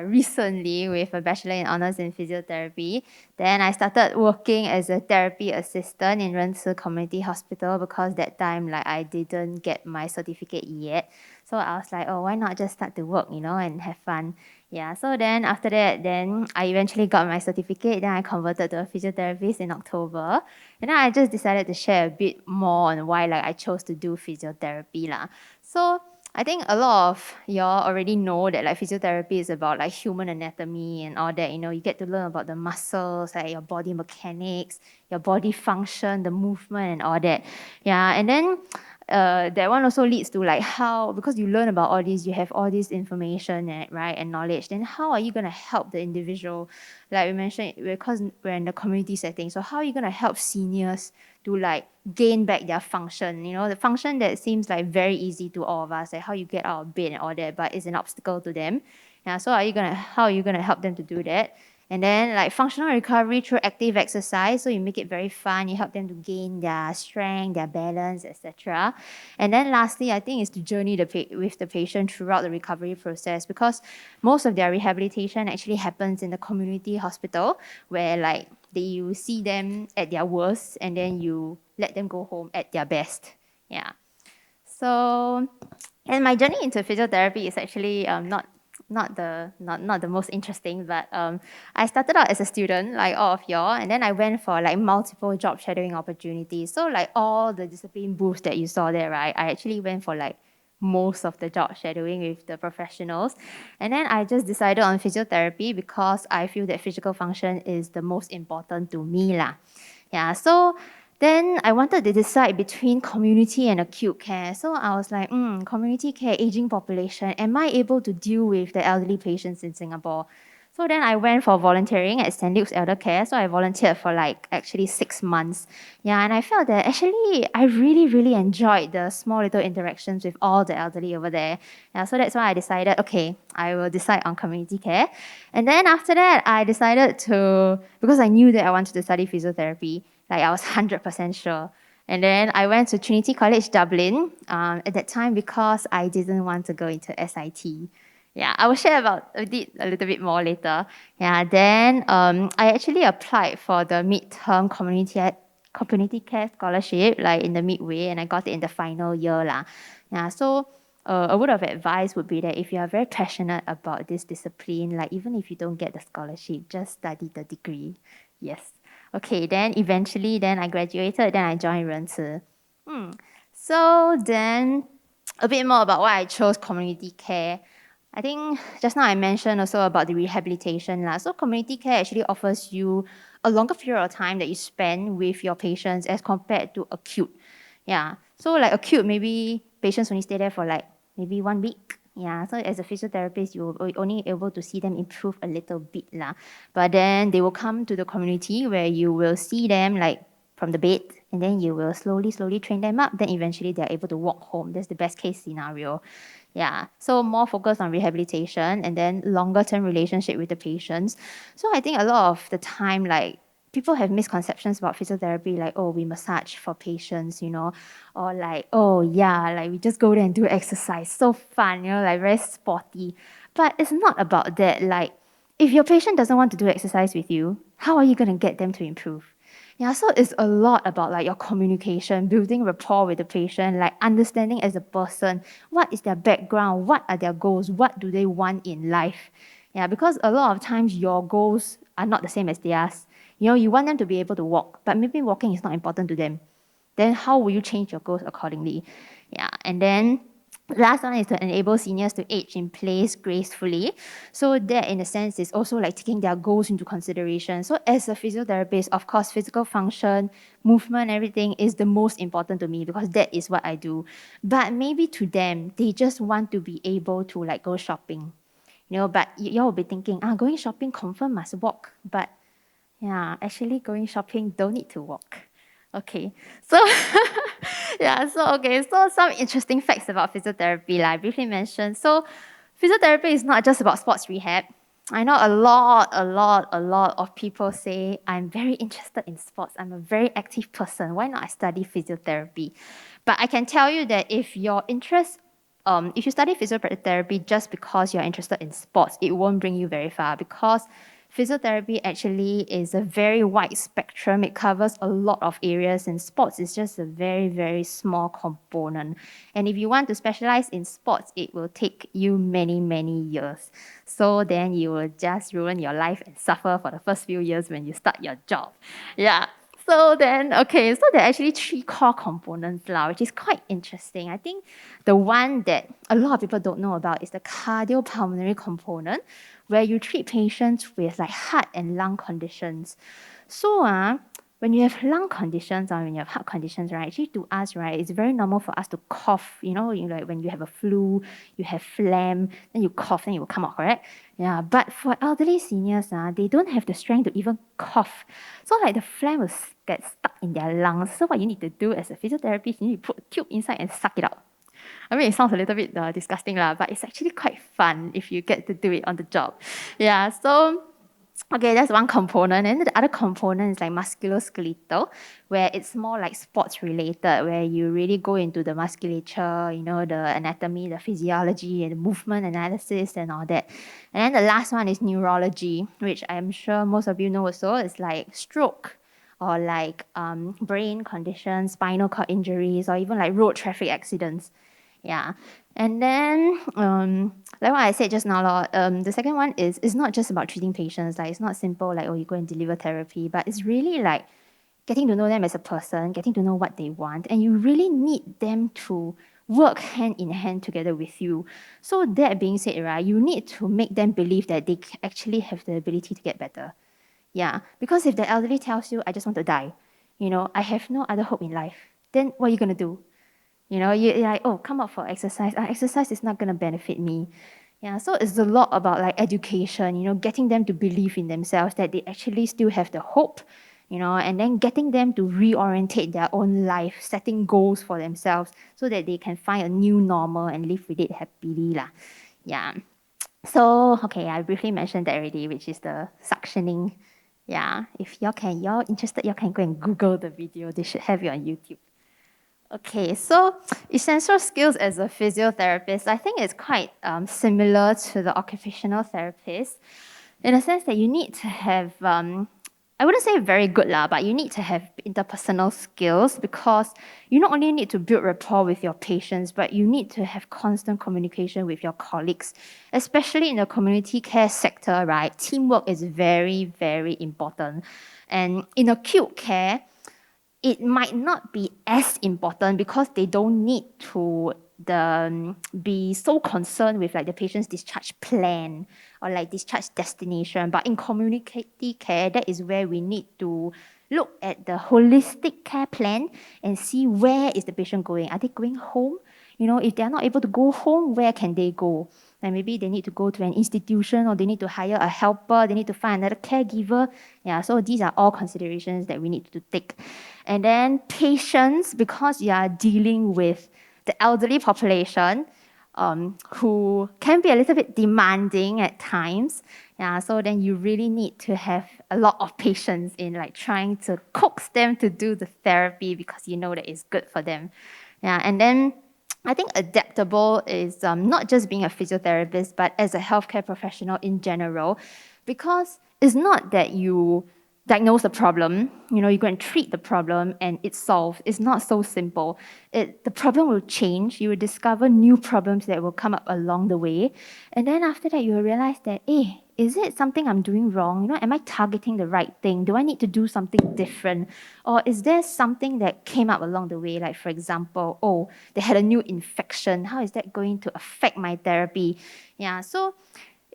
recently with a Bachelor in Honours in Physiotherapy. Then I started working as a therapy assistant in Ren Si Community Hospital because that time I didn't get my certificate yet. So I was like, oh, why not just start to work, and have fun. Yeah, so then after that, then I eventually got my certificate. Then I converted to a physiotherapist in October. And then I just decided to share a bit more on why I chose to do physiotherapy lah. So I think a lot of y'all already know that physiotherapy is about human anatomy and all that. You get to learn about the muscles, your body mechanics, your body function, the movement and all that. Yeah, and then that one also leads to like how, because you learn about all this, you have all this information, right, and knowledge, then how are you going to help the individual? Like we mentioned, because we're in the community setting, so how are you going to help seniors to like gain back their function? You know, the function that seems like very easy to all of us, like how you get out of bed and all that, but it's an obstacle to them. Yeah, so how are you gonna help them to do that? And then like functional recovery through active exercise. So you make it very fun. You help them to gain their strength, their balance, etc. And then lastly, I think is to journey with the patient throughout the recovery process, because most of their rehabilitation actually happens in the community hospital, where like you see them at their worst and then you let them go home at their best. Yeah. So, and my journey into physiotherapy is actually not the most interesting, but I started out as a student like all of y'all, and then I went for like multiple job shadowing opportunities. So like all the discipline booths that you saw there, right? I actually went for like most of the job shadowing with the professionals, and then I just decided on physiotherapy because I feel that physical function is the most important to me lah. Yeah, so then I wanted to decide between community and acute care. So I was like, community care, aging population, am I able to deal with the elderly patients in Singapore? So then I went for volunteering at St. Luke's Elder Care. So I volunteered for like actually 6 months. Yeah, and I felt that actually I really, really enjoyed the small little interactions with all the elderly over there. Yeah, so that's why I decided, okay, I will decide on community care. And then after that, I decided to, because I knew that I wanted to study physiotherapy, like I was 100% sure. And then I went to Trinity College Dublin at that time because I didn't want to go into SIT. Yeah, I will share about it a little bit more later. Yeah, then I actually applied for the midterm community care scholarship, like in the midway, and I got it in the final year lah. Yeah, so a word of advice would be that if you are very passionate about this discipline, like even if you don't get the scholarship, just study the degree. Yes. Okay, then eventually, then I graduated, then I joined Renci. So then a bit more about why I chose community care. I think just now I mentioned also about the rehabilitation lah. So community care actually offers you a longer period of time that you spend with your patients as compared to acute. Yeah. So like acute, maybe patients only stay there for like maybe 1 week. Yeah. So as a physiotherapist, you're only able to see them improve a little bit lah. But then they will come to the community where you will see them like from the bed, and then you will slowly train them up. Then eventually they're able to walk home. That's the best case scenario. Yeah, so more focus on rehabilitation and then longer term relationship with the patients. So I think a lot of the time, like people have misconceptions about physiotherapy, like, oh, we massage for patients, you know, or like, oh yeah, like we just go there and do exercise. So fun, you know, like very sporty. But it's not about that. Like, if your patient doesn't want to do exercise with you, how are you going to get them to improve? Yeah, so it's a lot about like your communication, building rapport with the patient, like understanding as a person, what is their background, what are their goals, what do they want in life. Yeah, because a lot of times your goals are not the same as theirs. You know, you want them to be able to walk, but maybe walking is not important to them. Then how will you change your goals accordingly? Yeah, and then last one is to enable seniors to age in place gracefully. So that, in a sense, is also like taking their goals into consideration. So as a physiotherapist, of course, physical function, movement, everything is the most important to me because that is what I do. But maybe to them, they just want to be able to like go shopping. You know, but y'all will be thinking, going shopping confirm must walk. But yeah, actually going shopping don't need to walk. Okay, so so some interesting facts about physiotherapy, like I briefly mentioned. So physiotherapy is not just about sports rehab. I know a lot of people say, I'm very interested in sports. I'm a very active person. Why not I study physiotherapy? But I can tell you that if your interest if you study physiotherapy just because you're interested in sports, it won't bring you very far because physiotherapy actually is a very wide spectrum. It covers a lot of areas, and sports is just a very, very small component. And if you want to specialize in sports, it will take you many, many years. So then you will just ruin your life and suffer for the first few years when you start your job. Yeah. So then, okay, so there are actually 3 core components now, which is quite interesting. I think the one that a lot of people don't know about is the cardiopulmonary component, where you treat patients with like heart and lung conditions. So when you have lung conditions or when you have heart conditions, right, actually to us, right, it's very normal for us to cough. Like when you have a flu, you have phlegm, then you cough, then it will come out, correct? Yeah, but for elderly seniors, they don't have the strength to even cough. So like the phlegm will get stuck in their lungs. So what you need to do as a physiotherapist, you need to put a tube inside and suck it out. I mean, it sounds a little bit disgusting, but it's actually quite fun if you get to do it on the job. Yeah, so okay, that's one component. And the other component is like musculoskeletal, where it's more like sports related, where you really go into the musculature, the anatomy, the physiology, and the movement analysis and all that. And then the last one is neurology, which I'm sure most of you know also. It's like stroke or like brain conditions, spinal cord injuries, or even like road traffic accidents. Yeah. And then, like what I said just now, the second one is it's not just about treating patients. Like it's not simple like, oh, you go and deliver therapy, but it's really like getting to know them as a person, getting to know what they want, and you really need them to work hand in hand together with you. So that being said, right, you need to make them believe that they actually have the ability to get better. Yeah, because if the elderly tells you, I just want to die, I have no other hope in life, then what are you going to do? You're like, oh, come out for exercise. Exercise is not going to benefit me. Yeah, so it's a lot about like education, getting them to believe in themselves that they actually still have the hope, and then getting them to reorientate their own life, setting goals for themselves so that they can find a new normal and live with it happily. Yeah. So, okay, I briefly mentioned that already, which is the suctioning. Yeah, if you're interested, you can go and Google the video. They should have it on YouTube. Okay, so essential skills as a physiotherapist, I think it's quite similar to the occupational therapist in a sense that you need to have, I wouldn't say very good but you need to have interpersonal skills because you not only need to build rapport with your patients, but you need to have constant communication with your colleagues, especially in the community care sector, right? Teamwork is very, very important. And in acute care, it might not be as important because they don't need to be so concerned with like the patient's discharge plan or like discharge destination. But in community care, that is where we need to look at the holistic care plan and see where is the patient going. Are they going home? If they're not able to go home, where can they go? And maybe they need to go to an institution or they need to hire a helper, they need to find another caregiver. Yeah, so these are all considerations that we need to take. And then patients, because you are dealing with the elderly population, who can be a little bit demanding at times. Yeah, so then you really need to have a lot of patience in like trying to coax them to do the therapy because you know that it's good for them. Yeah, and then I think adaptable is not just being a physiotherapist, but as a healthcare professional in general, because it's not that you diagnose the problem, you go and treat the problem and it's solved. It's not so simple. The problem will change. You will discover new problems that will come up along the way. And then after that, you will realize that, hey, is it something I'm doing wrong? Am I targeting the right thing? Do I need to do something different? Or is there something that came up along the way? Like, for example, oh, they had a new infection. How is that going to affect my therapy? Yeah, so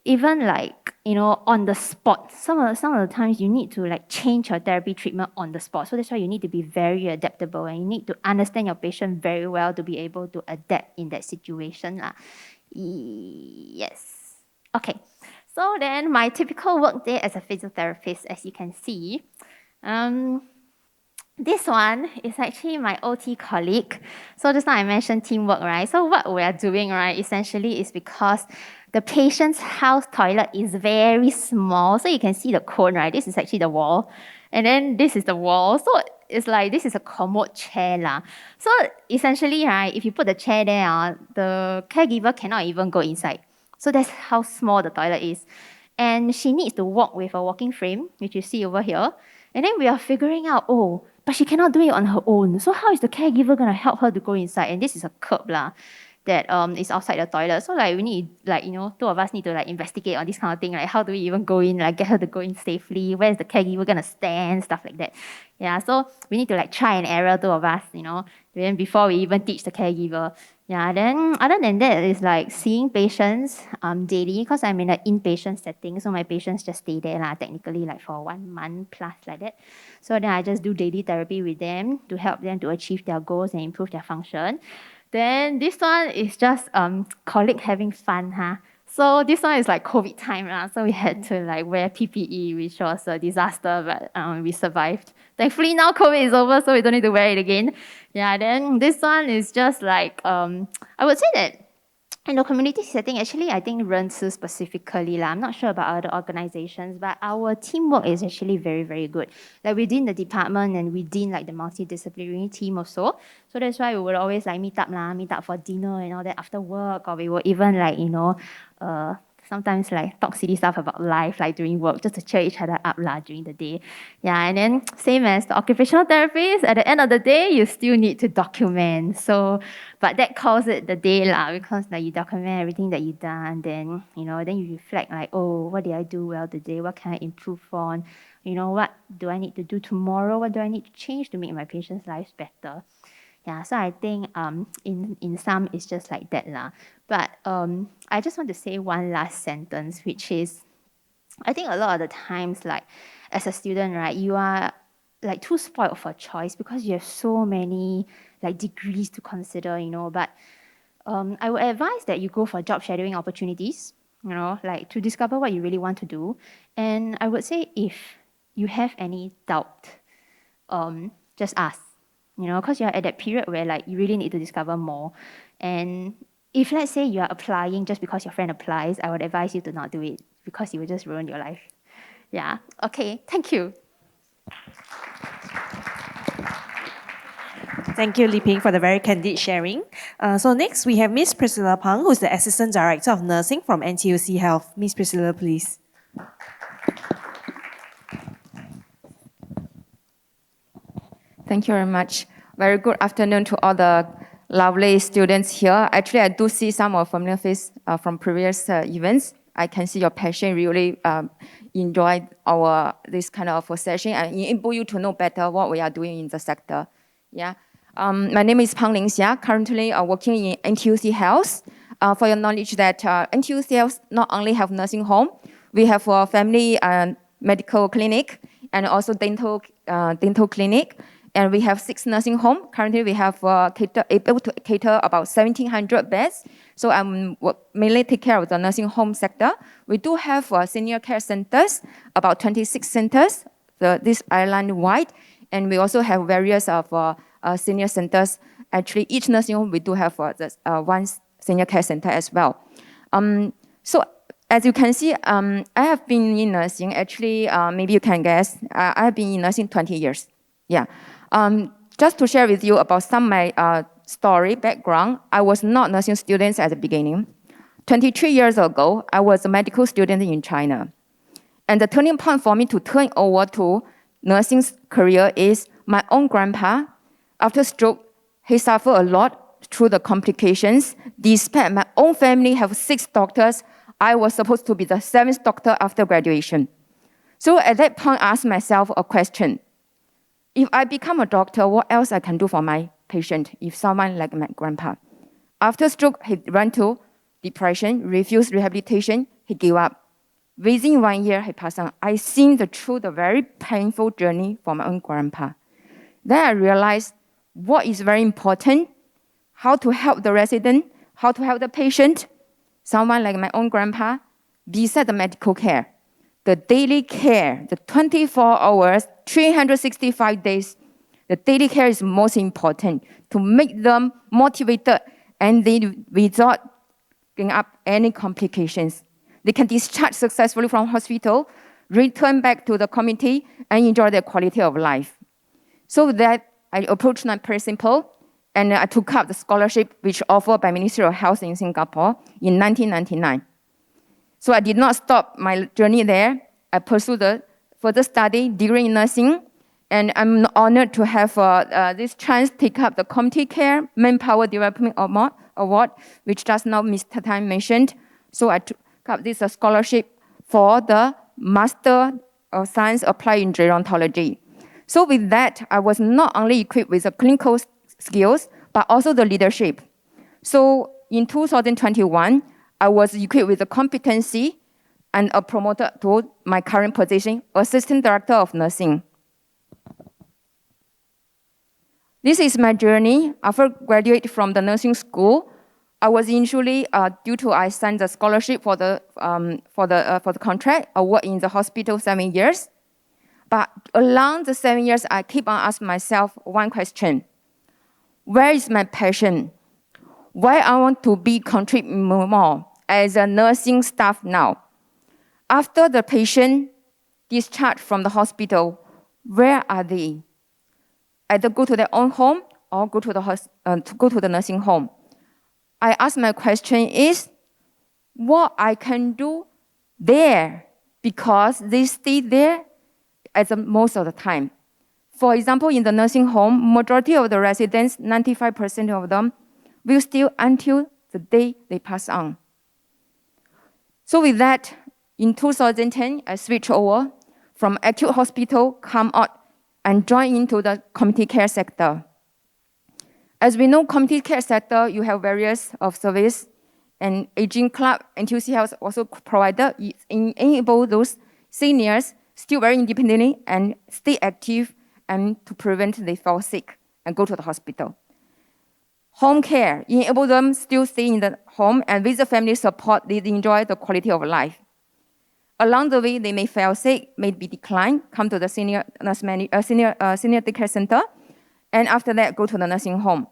even like, on the spot, some of the times you need to like change your therapy treatment on the spot. So that's why you need to be very adaptable and you need to understand your patient very well to be able to adapt in that situation. Yes. Okay. So then my typical work day as a physiotherapist, as you can see, this one is actually my OT colleague. So just now I mentioned teamwork, right? So what we are doing, right, essentially is because the patient's house toilet is very small. So you can see the cone, right? This is actually the wall. And then this is the wall. So it's like, this is a commode chair. So essentially, right, if you put the chair there, the caregiver cannot even go inside. So that's how small the toilet is. And she needs to walk with a walking frame, which you see over here. And then we are figuring out, oh, but she cannot do it on her own. So how is the caregiver going to help her to go inside? And this is a curb that is outside the toilet. So like we need, like, two of us need to like investigate on this kind of thing. Like how do we even go in, like get her to go in safely? Where is the caregiver going to stand? Stuff like that. Yeah, so we need to like try and error, two of us, then before we even teach the caregiver. Yeah, then other than that, it's like seeing patients daily because I'm in an inpatient setting. So my patients just stay there technically like for 1 month plus like that. So then I just do daily therapy with them to help them to achieve their goals and improve their function. Then this one is just colleague having fun, huh? So this one is like COVID time, so we had to like wear PPE, which was a disaster, but we survived. Thankfully now COVID is over, so we don't need to wear it again. Yeah, then this one is just like I would say that in the community setting, actually, I think 人事 specifically, I'm not sure about other organizations, but our teamwork is actually very, very good. Like within the department and within like the multidisciplinary team also. So that's why we would always like meet up for dinner and all that after work, or we will even like, sometimes like talk silly stuff about life, like during work, just to cheer each other up during the day. Yeah, and then same as the occupational therapist, at the end of the day, you still need to document. So, but that calls it the day because like you document everything that you've done, then then you reflect like, oh, what did I do well today? What can I improve on? What do I need to do tomorrow? What do I need to change to make my patients' lives better? Yeah, so I think in sum it's just like that lah. But I just want to say one last sentence, which is I think a lot of the times, like as a student, right, you are like too spoiled for choice because you have so many like degrees to consider, But I would advise that you go for job shadowing opportunities, like to discover what you really want to do. And I would say if you have any doubt, just ask, because you're at that period where like you really need to discover more. And if let's say you are applying just because your friend applies, I would advise you to not do it because you will just ruin your life. Yeah. Okay. Thank you. Thank you, Li Ping, for the very candid sharing. So next, we have Miss Priscilla Pang, who's the Assistant Director of Nursing from NTUC Health. Miss Priscilla, please. Thank you very much. Very good afternoon to all the lovely students here. Actually, I do see some of familiar faces from previous events. I can see your passion really enjoyed this kind of session and enable you to know better what we are doing in the sector. Yeah. My name is Pang Lingxia, currently working in NTUC Health. For your knowledge that NTUC Health not only have nursing home, we have a family medical clinic and also dental clinic. And we have 6 nursing homes. Currently, we have able to cater about 1,700 beds. So I'm mainly take care of the nursing home sector. We do have senior care centers, about 26 centers, this island-wide. And we also have various of senior centers. Actually, each nursing home, we do have one senior care center as well. So as you can see, I have been in nursing. Actually, maybe you can guess, I have been in nursing 20 years. Yeah. Just to share with you about some of my story background, I was not nursing student at the beginning. 23 years ago, I was a medical student in China. And the turning point for me to turn over to nursing career is my own grandpa. After stroke, he suffered a lot through the complications. Despite my own family have 6 doctors, I was supposed to be the 7th doctor after graduation. So at that point, I asked myself a question. If I become a doctor, what else I can do for my patient if someone like my grandpa? After stroke, he ran to depression, refused rehabilitation, he gave up. Within 1 year, he passed on. I seen through the very painful journey for my own grandpa. Then I realized what is very important, how to help the resident, how to help the patient, someone like my own grandpa, besides the medical care. The daily care, the 24 hours, 365 days, the daily care is most important to make them motivated and they without getting up any complications. They can discharge successfully from hospital, return back to the community, and enjoy their quality of life. So that I approached my principal, and I took up the scholarship which offered by Ministry of Health in Singapore in 1999. So I did not stop my journey there. I pursued the further study, degree in nursing, and I'm honored to have this chance to take up the Community Care Manpower Development Award, which just now Mr. Tan mentioned. So I took up this scholarship for the Master of Science applied in gerontology. So with that, I was not only equipped with the clinical skills, but also the leadership. So in 2021, I was equipped with the competency and promoted to my current position, Assistant Director of Nursing. This is my journey. After graduating from the nursing school, I was initially, due to I signed the scholarship for the contract, I worked in the hospital 7 years. But along the 7 years, I keep on asking myself one question. Where is my passion? Why I want to contribute more as a nursing staff now? After the patient discharged from the hospital, where are they? Either go to their own home or go to the nursing home. I ask my question is, what I can do there because they stay there at most of the time. For example, in the nursing home, majority of the residents, 95% of them, will stay until the day they pass on. So with that, in 2010, I switched over from acute hospital, come out and join into the community care sector. As we know, community care sector, you have various of service and aging club, NTUC Health also provided, enable those seniors still very independently and stay active and to prevent they fall sick and go to the hospital. Home care, enable them still stay in the home and with the family support, they enjoy the quality of life. Along the way, they may fall sick, may be declined, come to the senior daycare center, and after that, go to the nursing home.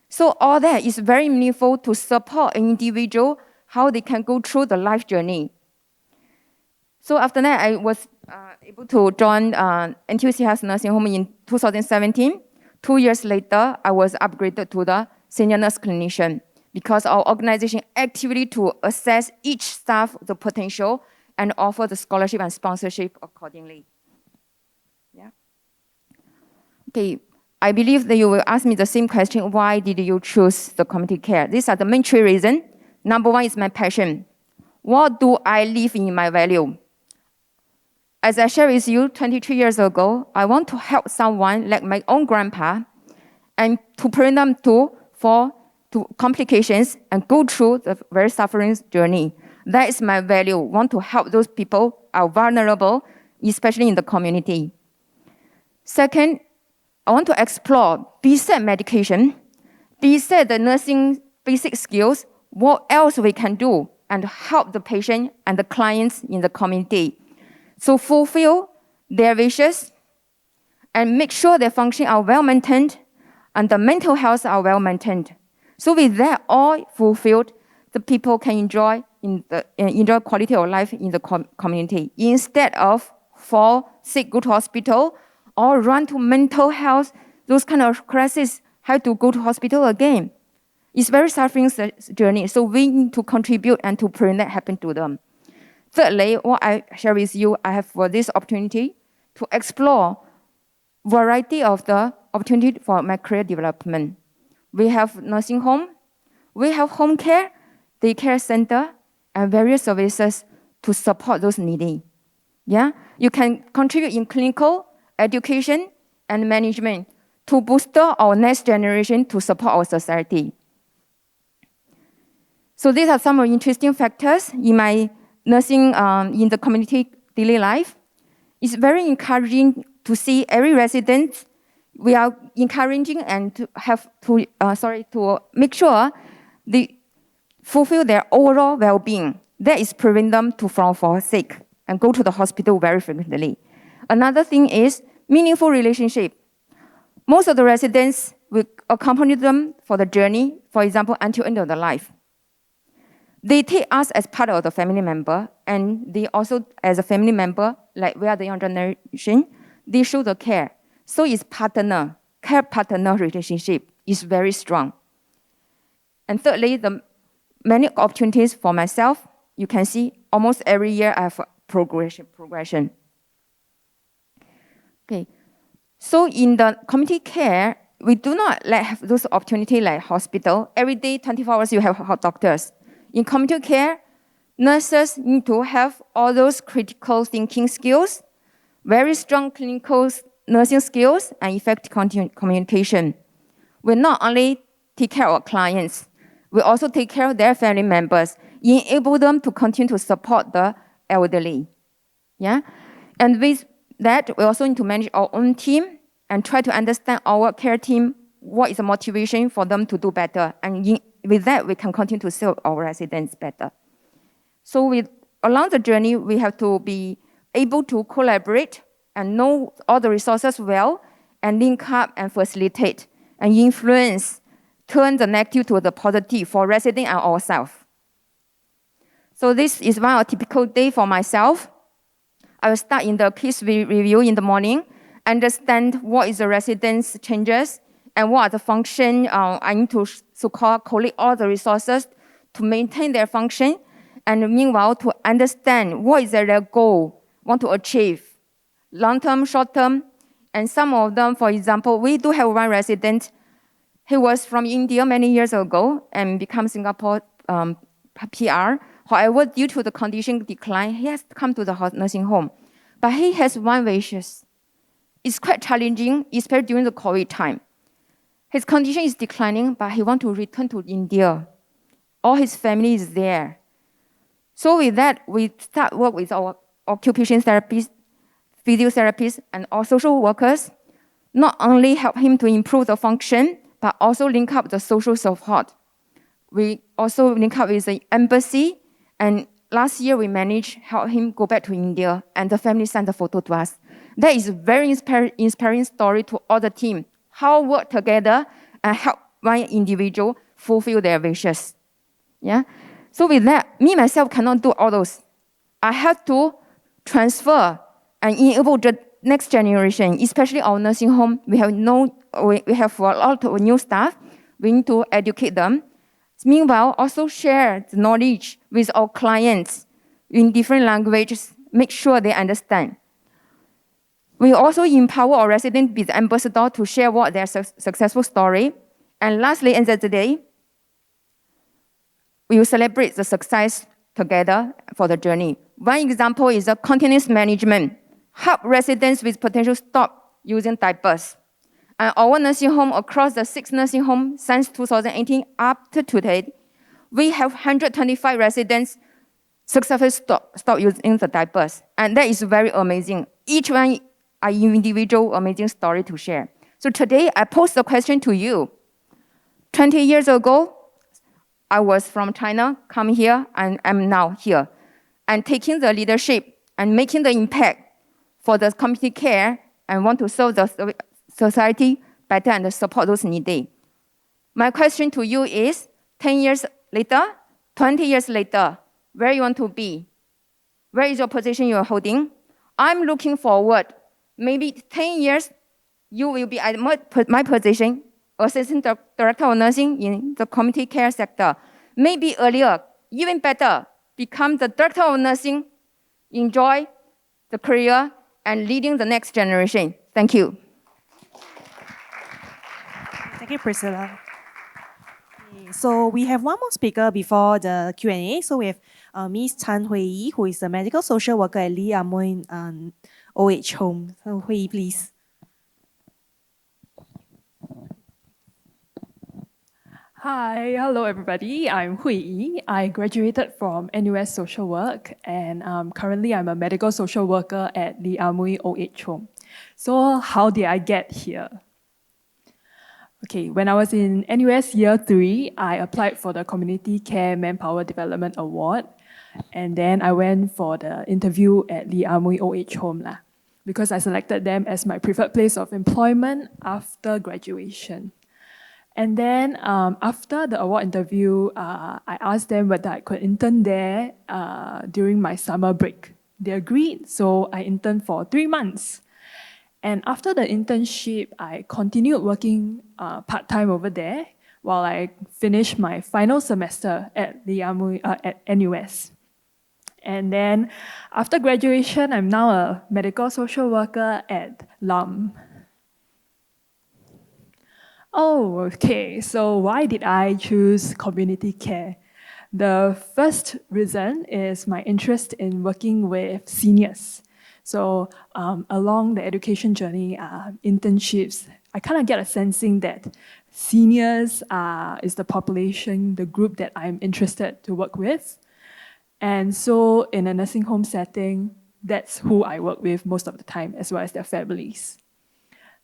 So all that is very meaningful to support an individual, how they can go through the life journey. So after that, I was able to join NTUC Health Nursing Home in 2017. 2 years later, I was upgraded to the senior nurse clinician because our organization actively to assess each staff the potential and offer the scholarship and sponsorship accordingly. Yeah. Okay, I believe that you will ask me the same question, why did you choose the community care? These are the main three reasons. Number one is my passion. What do I live in my value? As I shared with you 23 years ago, I want to help someone like my own grandpa and to prevent them to fall to complications and go through the very suffering journey. That is my value. I want to help those people who are vulnerable, especially in the community. Second, I want to explore, besides medication, besides the nursing basic skills, what else we can do and help the patient and the clients in the community. So fulfill their wishes and make sure their functions are well maintained and the mental health are well maintained. So with that all fulfilled, the people can enjoy quality of life in the community instead of fall sick, go to hospital, or run to mental health, those kind of crises, have to go to hospital again. It's very suffering journey, so we need to contribute and to prevent that happen to them. Thirdly, what I share with you, I have for this opportunity to explore variety of the opportunity for my career development. We have nursing home, we have home care, daycare center, and various services to support those needy. Yeah, you can contribute in clinical, education, and management to boost our next generation to support our society. So these are some of the interesting factors in my nursing in the community daily life. It's very encouraging to see every resident. We are encouraging and to have to make sure they fulfill their overall well-being. That is prevent them to fall sick and go to the hospital very frequently. Another thing is meaningful relationship. Most of the residents will accompany them for the journey, for example, until end of their life. They take us as part of the family member, and they also, as a family member, like we are the younger generation, they show the care. So it's care-partner relationship is very strong. And thirdly, the many opportunities for myself. You can see almost every year I have progression. Okay, so in the community care, we do not have those opportunities like hospital. Every day, 24 hours, you have doctors. In community care, nurses need to have all those critical thinking skills, very strong clinical nursing skills, and effective communication. We not only take care of our clients, we also take care of their family members, enable them to continue to support the elderly. Yeah? And with that, we also need to manage our own team and try to understand our care team, what is the motivation for them to do better. And with that, we can continue to serve our residents better. So along the journey, we have to be able to collaborate and know all the resources well and link up and facilitate and influence, turn the negative to the positive for residents and ourselves. So this is a typical day for myself. I will start in the case review in the morning, understand what is the residents' changes and what are the functions I need to so-called collect all the resources to maintain their function, and meanwhile to understand what is their goal, want to achieve, long-term, short-term, and some of them, for example, we do have one resident. He was from India many years ago and became Singapore PR. However, due to the condition decline, he has come to the nursing home. But he has one wishes. It's quite challenging, especially during the COVID time. His condition is declining, but he wants to return to India. All his family is there. So with that, we start work with our occupational therapists, physiotherapists, and our social workers, not only help him to improve the function, but also link up the social support. We also link up with the embassy, and last year we managed to help him go back to India, and the family sent a photo to us. That is a very inspiring story to all the team, how work together and help one individual fulfill their wishes. Yeah? So with that, me myself cannot do all those. I have to transfer and enable the next generation, especially our nursing home. We have a lot of new staff. We need to educate them. Meanwhile, also share the knowledge with our clients in different languages, make sure they understand. We also empower our residents with ambassadors to share what their successful story. And lastly, end of the day, we will celebrate the success together for the journey. One example is the continuous management. Help residents with potential stop using diapers. And our nursing home, across the 6 nursing homes since 2018 up to today, we have 125 residents successfully stop using the diapers. And that is very amazing. Each one an individual amazing story to share. So today, I pose the question to you. 20 years ago, I was from China, come here, and I'm now here. And taking the leadership and making the impact for the community care and want to serve the society better and support those needy. My question to you is, 10 years later, 20 years later, where you want to be? Where is your position you are holding? I'm looking forward. Maybe 10 years, you will be at my position, Assistant Director of Nursing in the community care sector. Maybe earlier, even better, become the Director of Nursing, enjoy the career, and leading the next generation. Thank you. Thank you, Priscilla. Okay, so we have one more speaker before the Q&A. So we have Ms. Chan Hui Yi, who is a medical social worker at Lee Amoy OH Home. So Hui Yi, please. Hi, hello everybody. I'm Hui Yi. I graduated from NUS Social Work, and currently I'm a medical social worker at Lee Amoy OH Home. So how did I get here? Okay, when I was in NUS Year 3, I applied for the Community Care Manpower Development Award, and then I went for the interview at Lee Amoy OH Home because I selected them as my preferred place of employment after graduation. And then after the award interview, I asked them whether I could intern there during my summer break. They agreed, so I interned for 3 months. And after the internship, I continued working part-time over there while I finished my final semester at NUS. And then after graduation, I'm now a medical social worker at LUM. Oh, okay. So why did I choose community care? The first reason is my interest in working with seniors. So along the education journey, internships I kind of get a sensing that seniors is the population, the group that I'm interested to work with. And so in a nursing home setting, that's who I work with most of the time, as well as their families.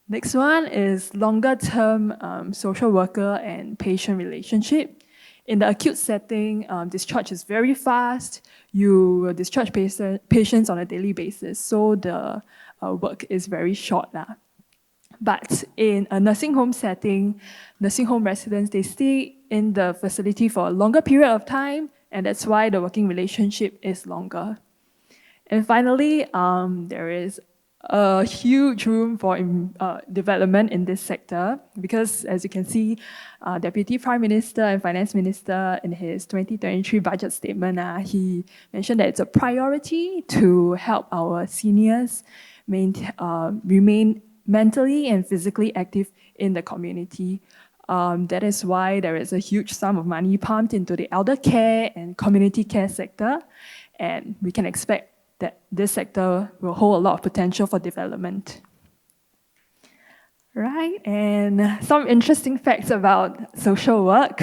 Next one is longer term social worker and patient relationship. In the acute setting, discharge is very fast. You will discharge patients on a daily basis, so the work is very short. But in a nursing home setting, nursing home residents, they stay in the facility for a longer period of time, and that's why the working relationship is longer. And finally, there is a huge room for development in this sector because, as you can see, Deputy Prime Minister and Finance Minister in his 2023 budget statement, he mentioned that it's a priority to help our seniors remain mentally and physically active in the community. That is why there is a huge sum of money pumped into the elder care and community care sector, and we can expect that this sector will hold a lot of potential for development. Right, and some interesting facts about social work.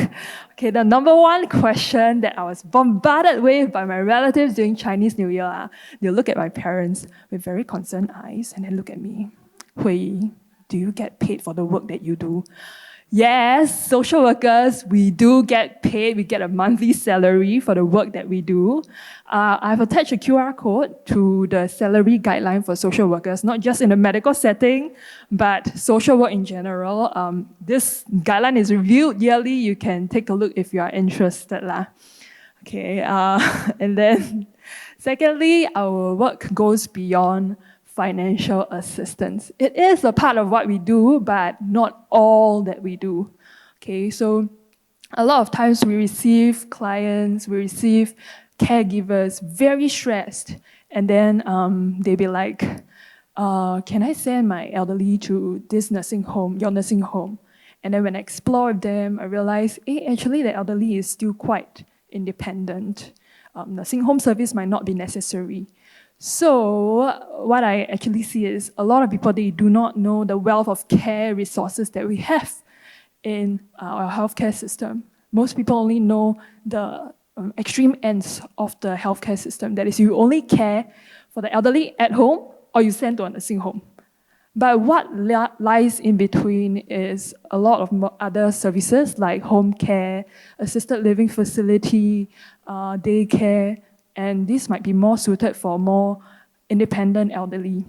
Okay, the number one question that I was bombarded with by my relatives during Chinese New Year, they look at my parents with very concerned eyes and then look at me. Hui, do you get paid for the work that you do? Yes, social workers, we do get paid. We get a monthly salary for the work that we do. I've attached a QR code to the salary guideline for social workers, not just in the medical setting, but social work in general. This guideline is reviewed yearly. You can take a look if you are interested. Okay, and then secondly, our work goes beyond financial assistance. It is a part of what we do, but not all that we do. Okay, so a lot of times we receive clients, we receive caregivers very stressed, and then they be like, can I send my elderly to this nursing home, your nursing home? And then when I explore with them, I realize, actually the elderly is still quite independent. Nursing home service might not be necessary. So what I actually see is a lot of people, they do not know the wealth of care resources that we have in our healthcare system. Most people only know the extreme ends of the healthcare system. That is, you only care for the elderly at home or you send to a nursing home. But what lies in between is a lot of other services like home care, assisted living facility, daycare, and this might be more suited for more independent elderly.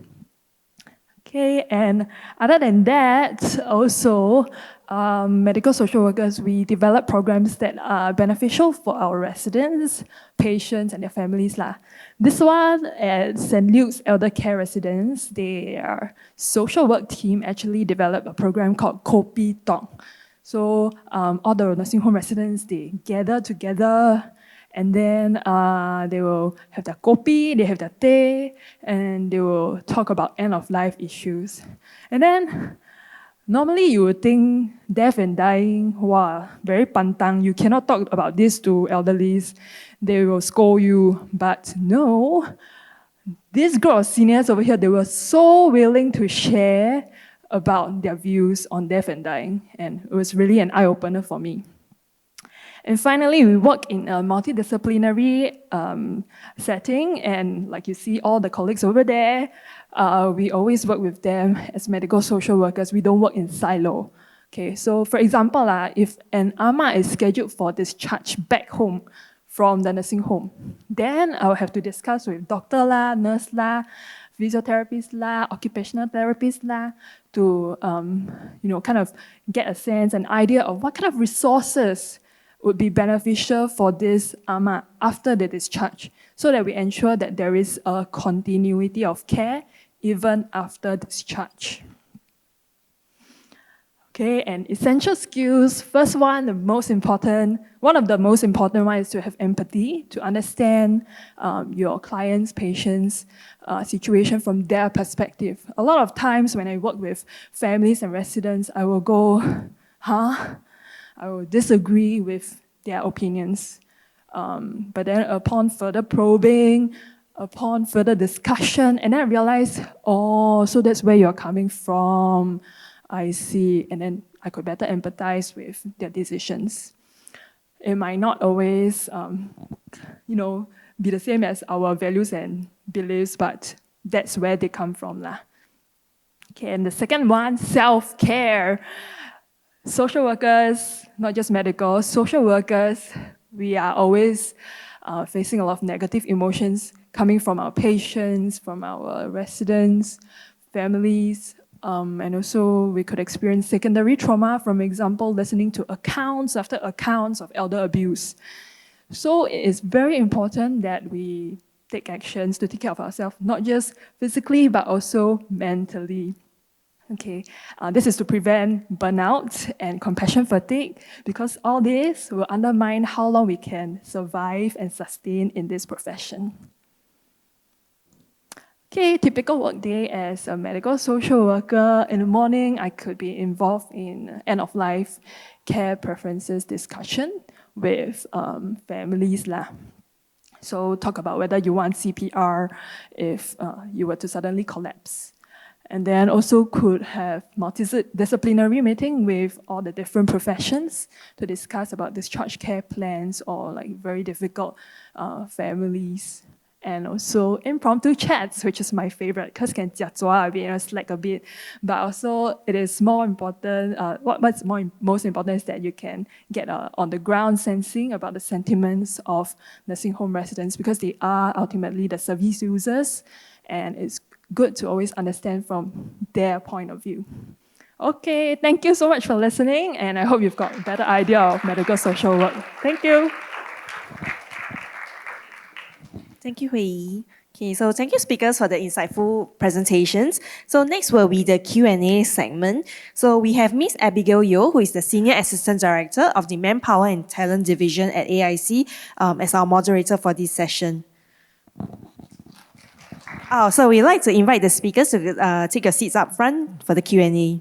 Okay, and other than that, also, medical social workers, we develop programs that are beneficial for our residents, patients, and their families. This one at St. Luke's Elder Care Residence, their social work team actually developed a program called Kopi Tong. So all the nursing home residents, they gather together, and then they will have their kopi, they have their teh, and they will talk about end-of-life issues. And then, normally you would think death and dying, wow, very pantang. You cannot talk about this to elderlies. They will scold you. But no, this group of seniors over here, they were so willing to share about their views on death and dying. And it was really an eye-opener for me. And finally, we work in a multidisciplinary setting, and like you see all the colleagues over there, we always work with them as medical social workers. We don't work in silo. Okay, so for example, if an ama is scheduled for discharge back home from the nursing home, then I'll have to discuss with doctor nurse physiotherapist occupational therapist to kind of get a sense, an idea of what kind of resources would be beneficial for this ama after the discharge, so that we ensure that there is a continuity of care even after discharge. Okay, and essential skills. First one, one of the most important ones is to have empathy, to understand your client's, patient's situation from their perspective. A lot of times when I work with families and residents, I will go, I will disagree with their opinions. But then upon further probing, upon further discussion, and then I realized, so that's where you're coming from. I see, and then I could better empathize with their decisions. It might not always, be the same as our values and beliefs, but that's where they come from, lah. Okay, and the second one, self-care. Social workers, not just medical, social workers, we are always facing a lot of negative emotions coming from our patients, from our residents, families, and also we could experience secondary trauma, from example, listening to accounts after accounts of elder abuse. So it is very important that we take actions to take care of ourselves, not just physically, but also mentally. Okay, this is to prevent burnout and compassion fatigue, because all this will undermine how long we can survive and sustain in this profession. Okay, typical workday as a medical social worker. In the morning, I could be involved in end-of-life care preferences discussion with families lah. So talk about whether you want CPR if you were to suddenly collapse. And then also could have multidisciplinary meeting with all the different professions to discuss about discharge care plans or like very difficult families. And also impromptu chats, which is my favorite, because can jiazua a bit, slack a bit. But also it is more important, what's most important is that you can get on the ground sensing about the sentiments of nursing home residents, because they are ultimately the service users, and it's good to always understand from their point of view. Okay, thank you so much for listening, and I hope you've got a better idea of medical social work. Thank you. Thank you, Hui Yi. Okay, so thank you speakers for the insightful presentations. So next will be the Q&A segment. So we have Miss Abigail Yeo, who is the Senior Assistant Director of the Manpower and Talent Division at AIC, as our moderator for this session. So we'd like to invite the speakers to take your seats up front for the Q&A.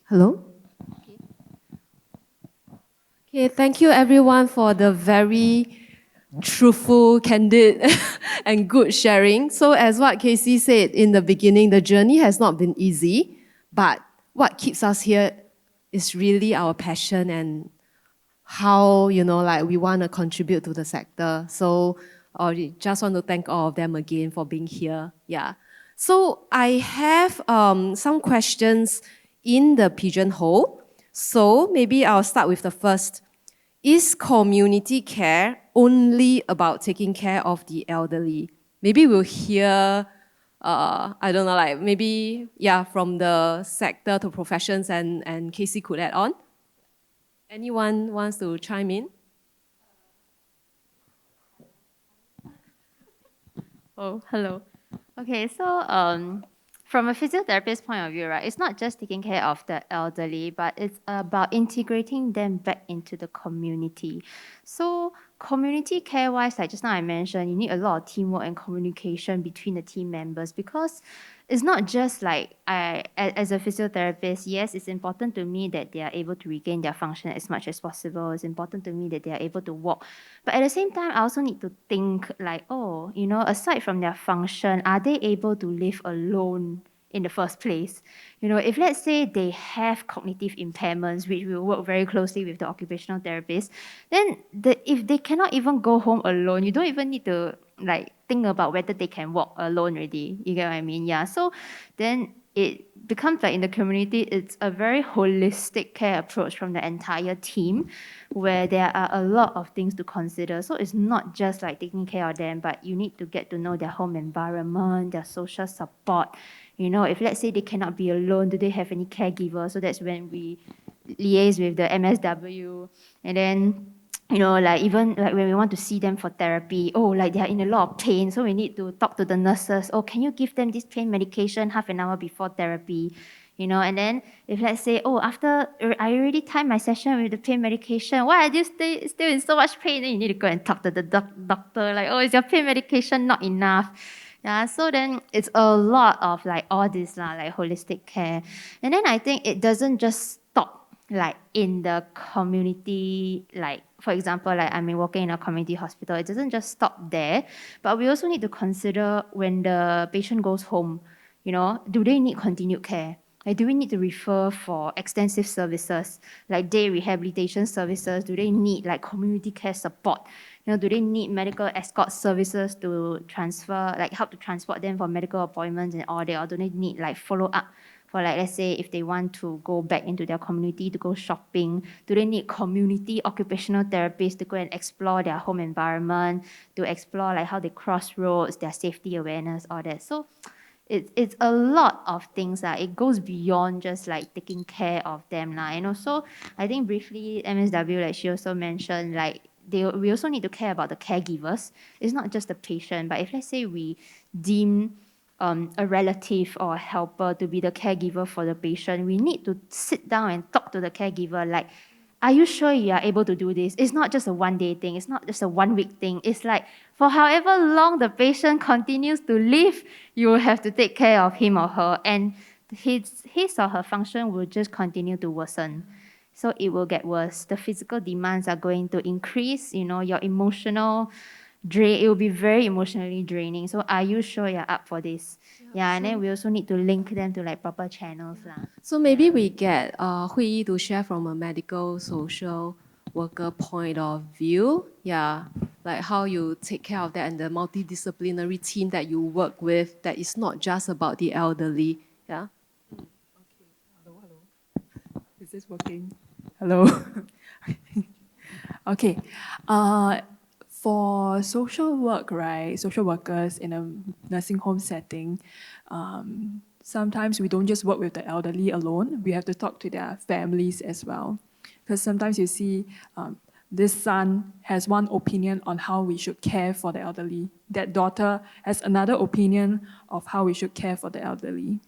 Hello? Okay, thank you everyone for the very truthful, candid, and good sharing. So as what Casey said in the beginning, the journey has not been easy, but what keeps us here is really our passion and how, we want to contribute to the sector. So I just want to thank all of them again for being here. Yeah. So I have some questions in the pigeonhole. So maybe I'll start with the first. Is community care only about taking care of the elderly? Maybe we'll hear, I don't know, like maybe, from the sector to professions, and Casey could add on. Anyone wants to chime in? Oh, hello. Okay, so from a physiotherapist point of view, right, it's not just taking care of the elderly, but it's about integrating them back into the community. So community care-wise, like just now I mentioned, you need a lot of teamwork and communication between the team members, because it's not just like as a physiotherapist, yes, it's important to me that they are able to regain their function as much as possible. It's important to me that they are able to walk. But at the same time, I also need to think like, aside from their function, are they able to live alone in the first place? If let's say they have cognitive impairments, which will work very closely with the occupational therapist, then if they cannot even go home alone, you don't even need to think about whether they can walk alone already. You get what I mean? Yeah. So then it becomes like in the community, it's a very holistic care approach from the entire team, where there are a lot of things to consider. So it's not just like taking care of them, but you need to get to know their home environment, their social support. If let's say they cannot be alone, do they have any caregiver? So that's when we liaise with the MSW, and then even when we want to see them for therapy, they are in a lot of pain, so we need to talk to the nurses. Can you give them this pain medication half an hour before therapy? And then if let's say, after I already timed my session with the pain medication, why are you still in so much pain? Then you need to go and talk to the doctor, is your pain medication not enough? Yeah, so then it's a lot of all this holistic care. And then I think it doesn't just stop in the community for example, like I'm working in a community hospital, it doesn't just stop there, but we also need to consider when the patient goes home, do they need continued care? Like, do we need to refer for extensive services, like day rehabilitation services? Do they need like community care support? Do they need medical escort services to transfer, like help to transport them for medical appointments and all that? Or do they need like follow up for like, let's say if they want to go back into their community to go shopping? Do they need community occupational therapists to go and explore their home environment, to explore like how they cross roads, their safety awareness, all that? So it's a lot of things. It goes beyond just like taking care of them. And also, I think briefly, MSW, like she also mentioned, like we also need to care about the caregivers. It's not just the patient, but if let's say we deem a relative or a helper to be the caregiver for the patient, we need to sit down and talk to the caregiver like, are you sure you are able to do this? It's not just a one-day thing. It's not just a one-week thing. It's like for however long the patient continues to live, you will have to take care of him or her, and his or her function will just continue to worsen. So it will get worse. The physical demands are going to increase, your emotional it will be very emotionally draining. So are you sure you're up for this? Yeah, and then we also need to link them to like proper channels. So maybe we get Hui Yi to share from a medical social worker point of view. Yeah, like how you take care of that and the multidisciplinary team that you work with that is not just about the elderly. Yeah. Hello. Is this working? Hello. Okay. For social work, right? Social workers in a nursing home setting, sometimes we don't just work with the elderly alone. We have to talk to their families as well. Because sometimes you see this son has one opinion on how we should care for the elderly. That daughter has another opinion of how we should care for the elderly.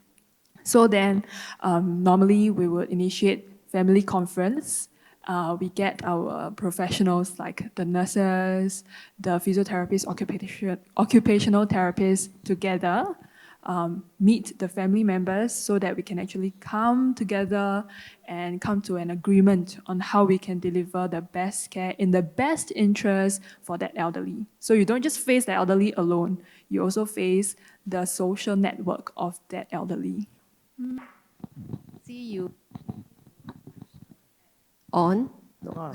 So then, normally we would initiate family conference. We get our professionals like the nurses, the physiotherapists, occupational therapists together, meet the family members so that we can actually come together and come to an agreement on how we can deliver the best care in the best interest for that elderly. So you don't just face the elderly alone, you also face the social network of that elderly. See you on. No,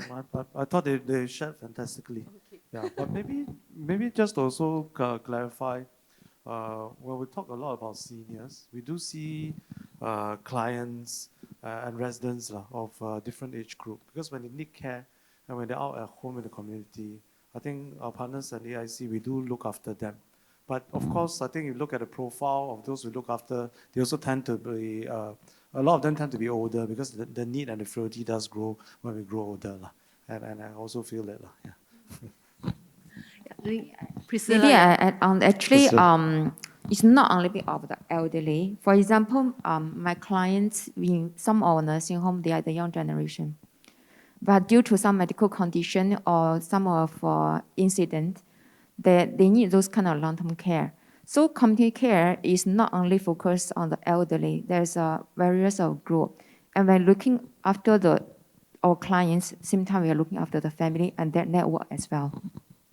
I thought they shared fantastically. Yeah, but maybe just also clarify. When we talk a lot about seniors, we do see clients and residents of different age group, because when they need care and when they're out at home in the community, I think our partners at AIC, we do look after them. But of course, I think you look at the profile of those we look after, they also tend to be, a lot of them tend to be older, because the need and the frailty does grow when we grow older. And I also feel that. Priscilla. Maybe I add on. Actually, Priscilla. it's not only of the elderly. For example, my clients in some of nursing home, they are the young generation, but due to some medical condition or some of incident, they need those kind of long-term care. So community care is not only focused on the elderly. There's various of group, and we're looking after our clients. Same time, we are looking after the family and their network as well.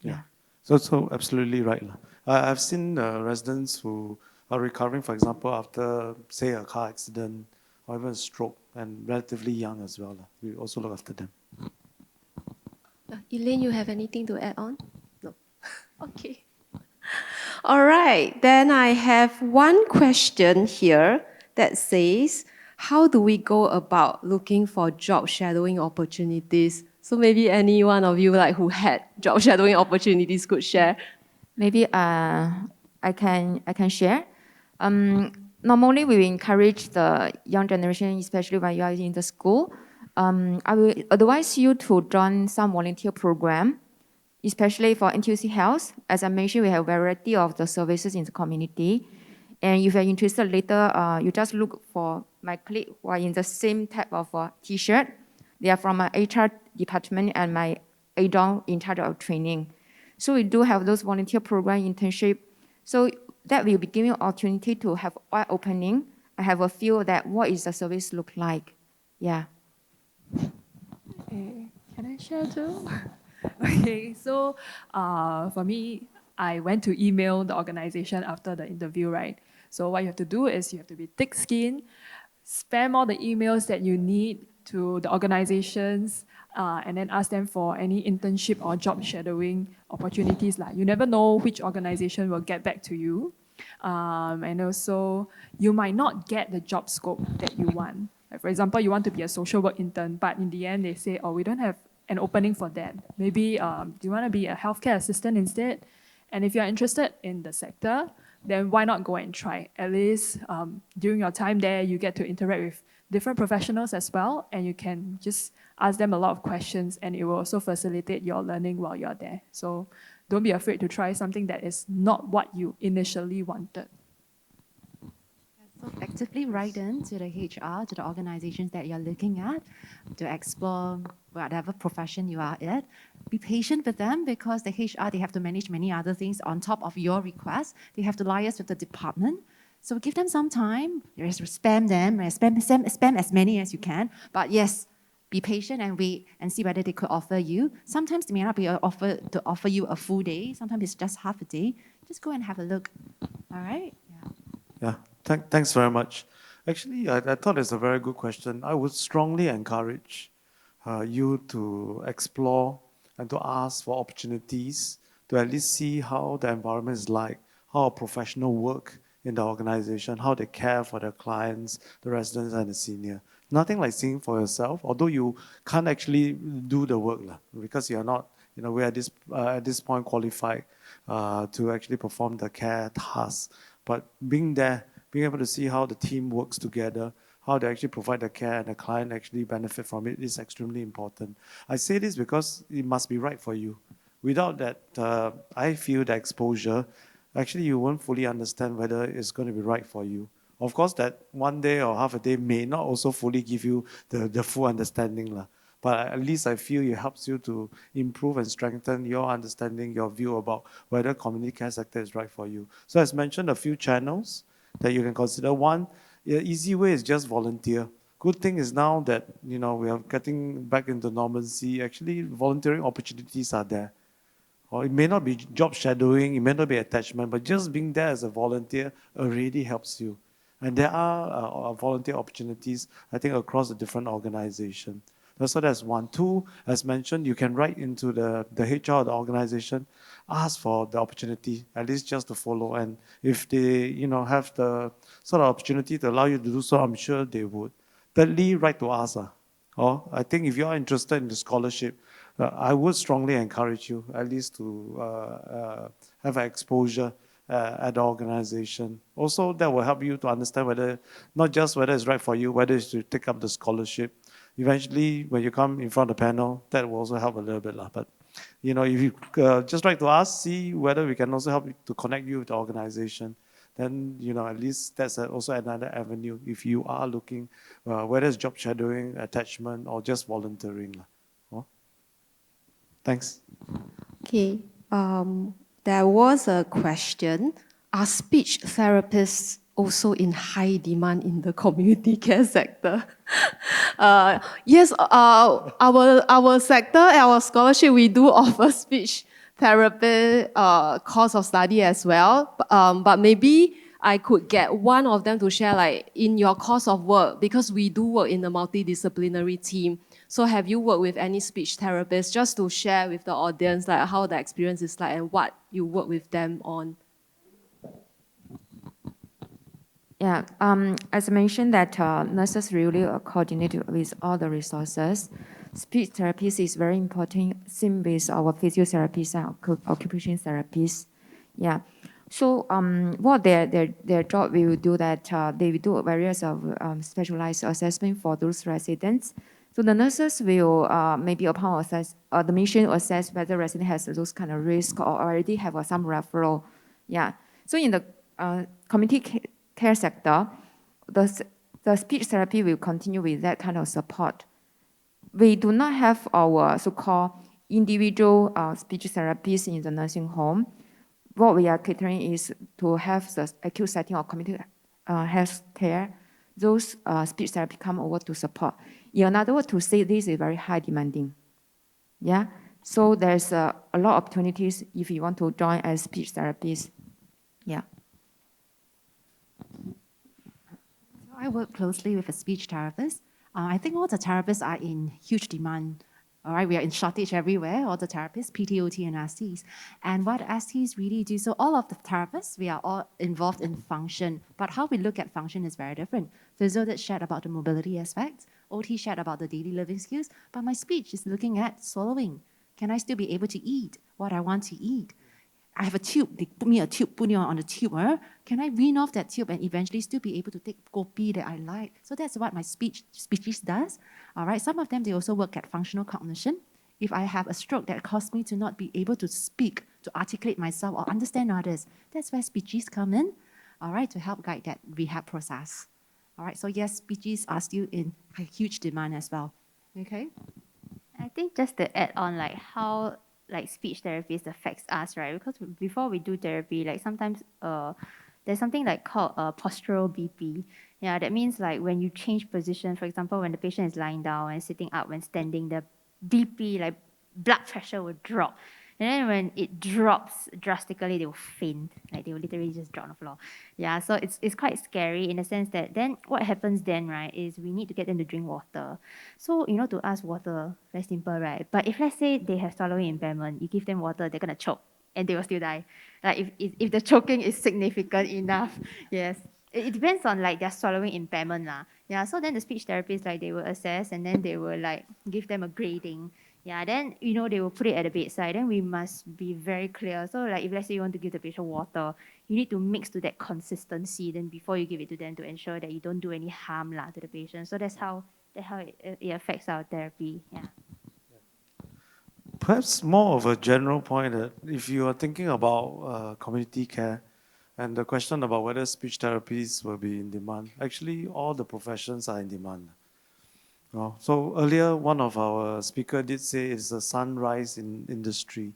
Yeah. So absolutely right. I've seen residents who are recovering, for example, after, say, a car accident or even a stroke, and relatively young as well. We also look after them. Elaine, you have anything to add on? No. Okay. All right. Then I have one question here that says, how do we go about looking for job shadowing opportunities? So maybe any one of you who had job shadowing opportunities could share. Maybe I can share. Normally, we encourage the young generation, especially when you are in the school. I will advise you to join some volunteer program, especially for NTUC Health. As I mentioned, we have a variety of the services in the community. And if you're interested later, you just look for my colleague who are in the same type of T-shirt. They are from my HR department and my ADON in charge of training. So we do have those volunteer program internship. So that will be giving opportunity to have eye opening. I have a feel that what is the service look like. Yeah. Okay. Can I share too? Okay, so for me, I went to email the organization after the interview, right? So what you have to do is you have to be thick-skinned, spam all the emails that you need to the organizations, and then ask them for any internship or job shadowing opportunities. You never know which organization will get back to you. And also, you might not get the job scope that you want. Like, for example, you want to be a social work intern, but in the end, they say, oh, we don't have an opening for that. Maybe do you want to be a healthcare assistant instead? And if you're interested in the sector, then why not go and try? At least during your time there, you get to interact with different professionals as well, and you can just ask them a lot of questions, and it will also facilitate your learning while you're there. So don't be afraid to try something that is not what you initially wanted. So actively write in to the HR, to the organizations that you're looking at, to explore whatever profession you are in. Be patient with them because the HR, they have to manage many other things on top of your request. They have to liaise with the department. So give them some time. Spam them, spam as many as you can. But yes, be patient and wait and see whether they could offer you. Sometimes they may not be offered to offer you a full day. Sometimes it's just half a day. Just go and have a look. All right? Yeah, thanks very much. Actually, I thought it's a very good question. I would strongly encourage you to explore and to ask for opportunities to at least see how the environment is like, how a professional work in the organization, how they care for their clients, the residents and the senior. Nothing like seeing for yourself, although you can't actually do the work because you're not, we're at this point qualified to actually perform the care tasks. But being there, being able to see how the team works together, how they actually provide the care and the client actually benefit from it is extremely important. I say this because it must be right for you. Without that, I feel the exposure, actually you won't fully understand whether it's going to be right for you. Of course, that one day or half a day may not also fully give you the full understanding. But at least I feel it helps you to improve and strengthen your understanding, your view about whether community care sector is right for you. So as mentioned, a few channels that you can consider. One, easy way is just volunteer. Good thing is now that we are getting back into normalcy, actually volunteering opportunities are there. Or it may not be job shadowing, it may not be attachment, but just being there as a volunteer already helps you. And there are volunteer opportunities, I think, across the different organizations. So that's one. Two, as mentioned, you can write into the HR of the organization, ask for the opportunity, at least just to follow. And if they, have the sort of opportunity to allow you to do so, I'm sure they would. Thirdly, write to us. Or I think if you are interested in the scholarship, I would strongly encourage you at least to have an exposure at the organization. Also, that will help you to understand not just whether it's right for you, whether it's to take up the scholarship. Eventually, when you come in front of the panel, that will also help a little bit. But, if you just write to us, see whether we can also help you to connect you with the organization, then, at least that's also another avenue if you are looking, whether it's job shadowing, attachment, or just volunteering. Thanks. Okay. There was a question. Are speech therapists also in high demand in the community care sector? Yes, our sector, our scholarship, we do offer speech therapy course of study as well. But maybe I could get one of them to share, like in your course of work, because we do work in a multidisciplinary team. So have you worked with any speech therapists, just to share with the audience like how the experience is like and what you work with them on? Yeah, as I mentioned that nurses really coordinate with all the resources. Speech therapists is very important, same with our physiotherapists and occupational therapists. Yeah. So what their job will do that they will do various specialized assessment for those residents. So the nurses will maybe upon admission assess whether resident has those kind of risk or already have some referral. Yeah. So in the community care sector, the speech therapy will continue with that kind of support. We do not have our so-called individual speech therapists in the nursing home. What we are catering is to have the acute setting of community health care, those speech therapy come over to support. In another word, to say this is very high demanding. Yeah, So there's a lot of opportunities if you want to join as speech therapist. Yeah. I work closely with a speech therapist. I think all the therapists are in huge demand. All right, we are in shortage everywhere, all the therapists, PTOT and STs. And what STs really do, so all of the therapists, we are all involved in function, but how we look at function is very different. Physio that shared about the mobility aspects, OT shared about the daily living skills, but my speech is looking at swallowing. Can I still be able to eat what I want to eat? I have a tube, they put me a tube, put me on the tube. Can I wean off that tube and eventually still be able to take kopi that I like? So that's what my speeches does. All right, some of them, they also work at functional cognition. If I have a stroke that caused me to not be able to speak, to articulate myself or understand others, that's where speeches come in, all right, to help guide that rehab process. All right, so yes, speeches are still in a huge demand as well. Okay? I think just to add on, like how like speech therapist affects us, right? Because before we do therapy, like sometimes there's something like called postural BP. Yeah, that means like when you change position, for example, when the patient is lying down and sitting up, when standing, the BP, like blood pressure will drop. And then when it drops drastically, they will faint. Like they will literally just drop on the floor. Yeah, so it's quite scary in the sense that then what happens then, right, is we need to get them to drink water. So, to us, water, very simple, right? But if let's say they have swallowing impairment, you give them water, they're going to choke and they will still die. Like if the choking is significant enough, yes. It depends on like their swallowing impairment lah. Yeah, so then the speech therapist, like they will assess and then they will like give them a grading. Yeah, then they will put it at the bedside. Then we must be very clear. So like if let's say you want to give the patient water, you need to mix to that consistency then before you give it to them to ensure that you don't do any harm lah to the patient. So that's how it affects our therapy. Yeah. Perhaps more of a general point that if you are thinking about community care and the question about whether speech therapies will be in demand, actually all the professions are in demand. So earlier, one of our speakers did say it's a sunrise in industry.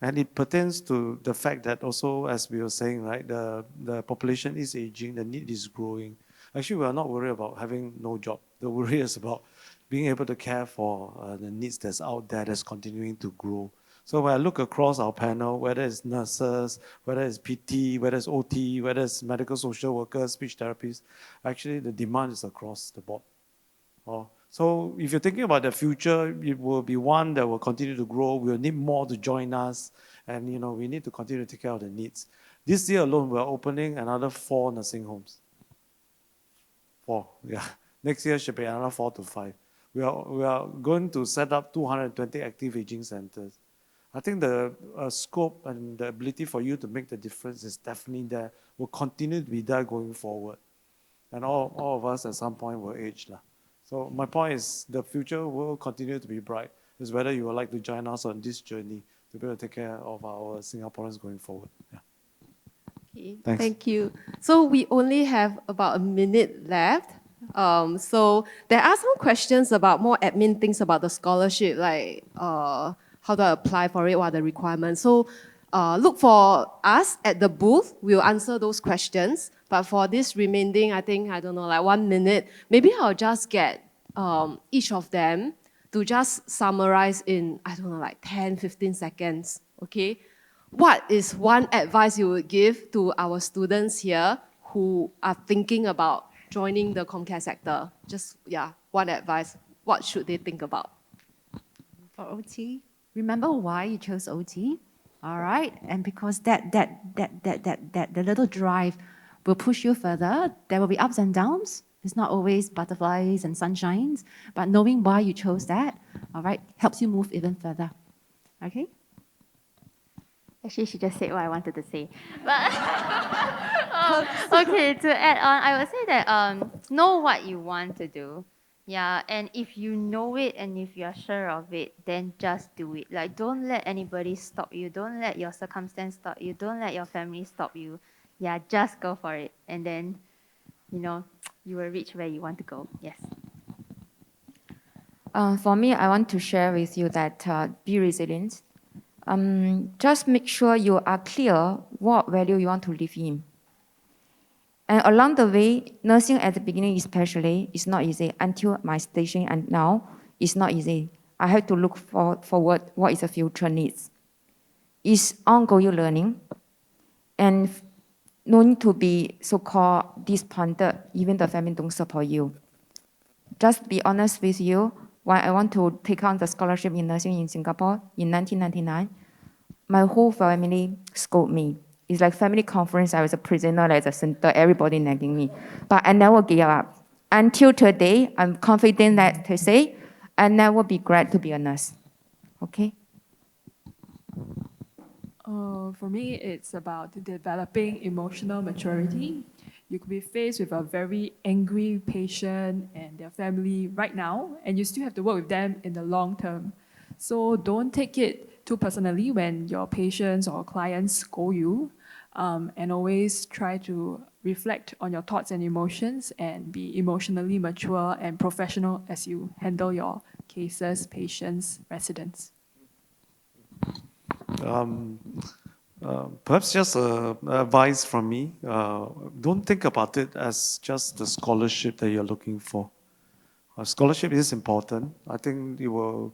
And it pertains to the fact that also, as we were saying, right, the population is aging, the need is growing. Actually, we are not worried about having no job. The worry is about being able to care for the needs that's out there that's continuing to grow. So when I look across our panel, whether it's nurses, whether it's PT, whether it's OT, whether it's medical social workers, speech therapists, actually the demand is across the board. So if you're thinking about the future, it will be one that will continue to grow. We'll need more to join us, and we need to continue to take care of the needs. This year alone, we're opening another 4 nursing homes. 4, yeah. Next year should be another 4 to 5. We are going to set up 220 active aging centers. I think the scope and the ability for you to make the difference is definitely there. Will continue to be there going forward, and all of us at some point will age lah. So my point is the future will continue to be bright. It's whether you would like to join us on this journey to be able to take care of our Singaporeans going forward. Yeah. Okay, Thanks. thank you. So we only have about a minute left. So there are some questions about more admin things about the scholarship, like how do I apply for it, what are the requirements. So look for us at the booth. We'll answer those questions. But for this remaining, I think, I don't know, like 1 minute, maybe I'll just get each of them to just summarize in, I don't know, like 10, 15 seconds, okay? What is one advice you would give to our students here who are thinking about joining the Comcare sector? Just, one advice. What should they think about? For OT, remember why you chose OT, all right? And because that the little drive will push you further. There will be ups and downs. It's not always butterflies and sunshines, but knowing why you chose that, all right, helps you move even further. Okay? Actually, she just said what I wanted to say. But okay, to add on, I would say that know what you want to do. Yeah, and if you know it and if you're sure of it, then just do it. Like, don't let anybody stop you. Don't let your circumstance stop you. Don't let your family stop you. Yeah, just go for it. And then, you will reach where you want to go. Yes. For me, I want to share with you that be resilient. Just make sure you are clear what value you want to live in. And along the way, nursing at the beginning especially is not easy. Until my station and now, it's not easy. I have to look forward what is the future needs. It's ongoing learning, and no need to be so-called disappointed, even the family don't support you. Just be honest with you, when I want to take on the scholarship in nursing in Singapore in 1999, my whole family scolded me. It's like family conference, I was a prisoner at the center, everybody nagging me. But I never gave up. Until today, I'm confident that to say, I never be glad to be a nurse. Okay? For me, it's about developing emotional maturity. You could be faced with a very angry patient and their family right now, and you still have to work with them in the long term. So don't take it too personally when your patients or clients scold you, and always try to reflect on your thoughts and emotions and be emotionally mature and professional as you handle your cases, patients, residents. Perhaps just advice from me. Don't think about it as just the scholarship that you're looking for. Scholarship is important. I think it will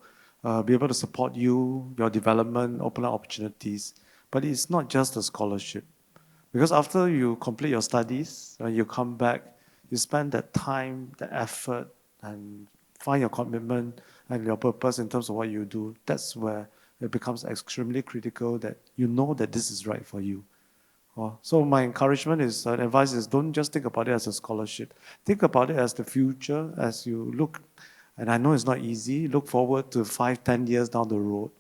be able to support you, your development, open up opportunities. But it's not just a scholarship. Because after you complete your studies, you come back, you spend that time, the effort, and find your commitment and your purpose in terms of what you do. That's where it becomes extremely critical that you know that this is right for you. So my encouragement is, advice is, don't just think about it as a scholarship. Think about it as the future, as you look, and I know it's not easy, look forward to 5, 10 years down the road.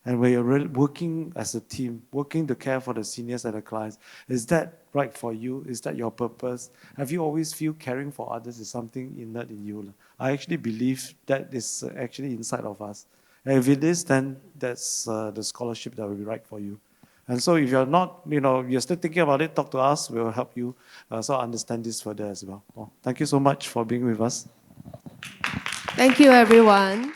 And when you're working as a team, working to care for the seniors and the clients, is that right for you? Is that your purpose? Have you always feel caring for others is something innate in you? I actually believe that is actually inside of us. And if it is, then that's the scholarship that will be right for you. And so if you're not, you're still thinking about it, talk to us. We'll help you understand this further as well. Thank you so much for being with us. Thank you, everyone.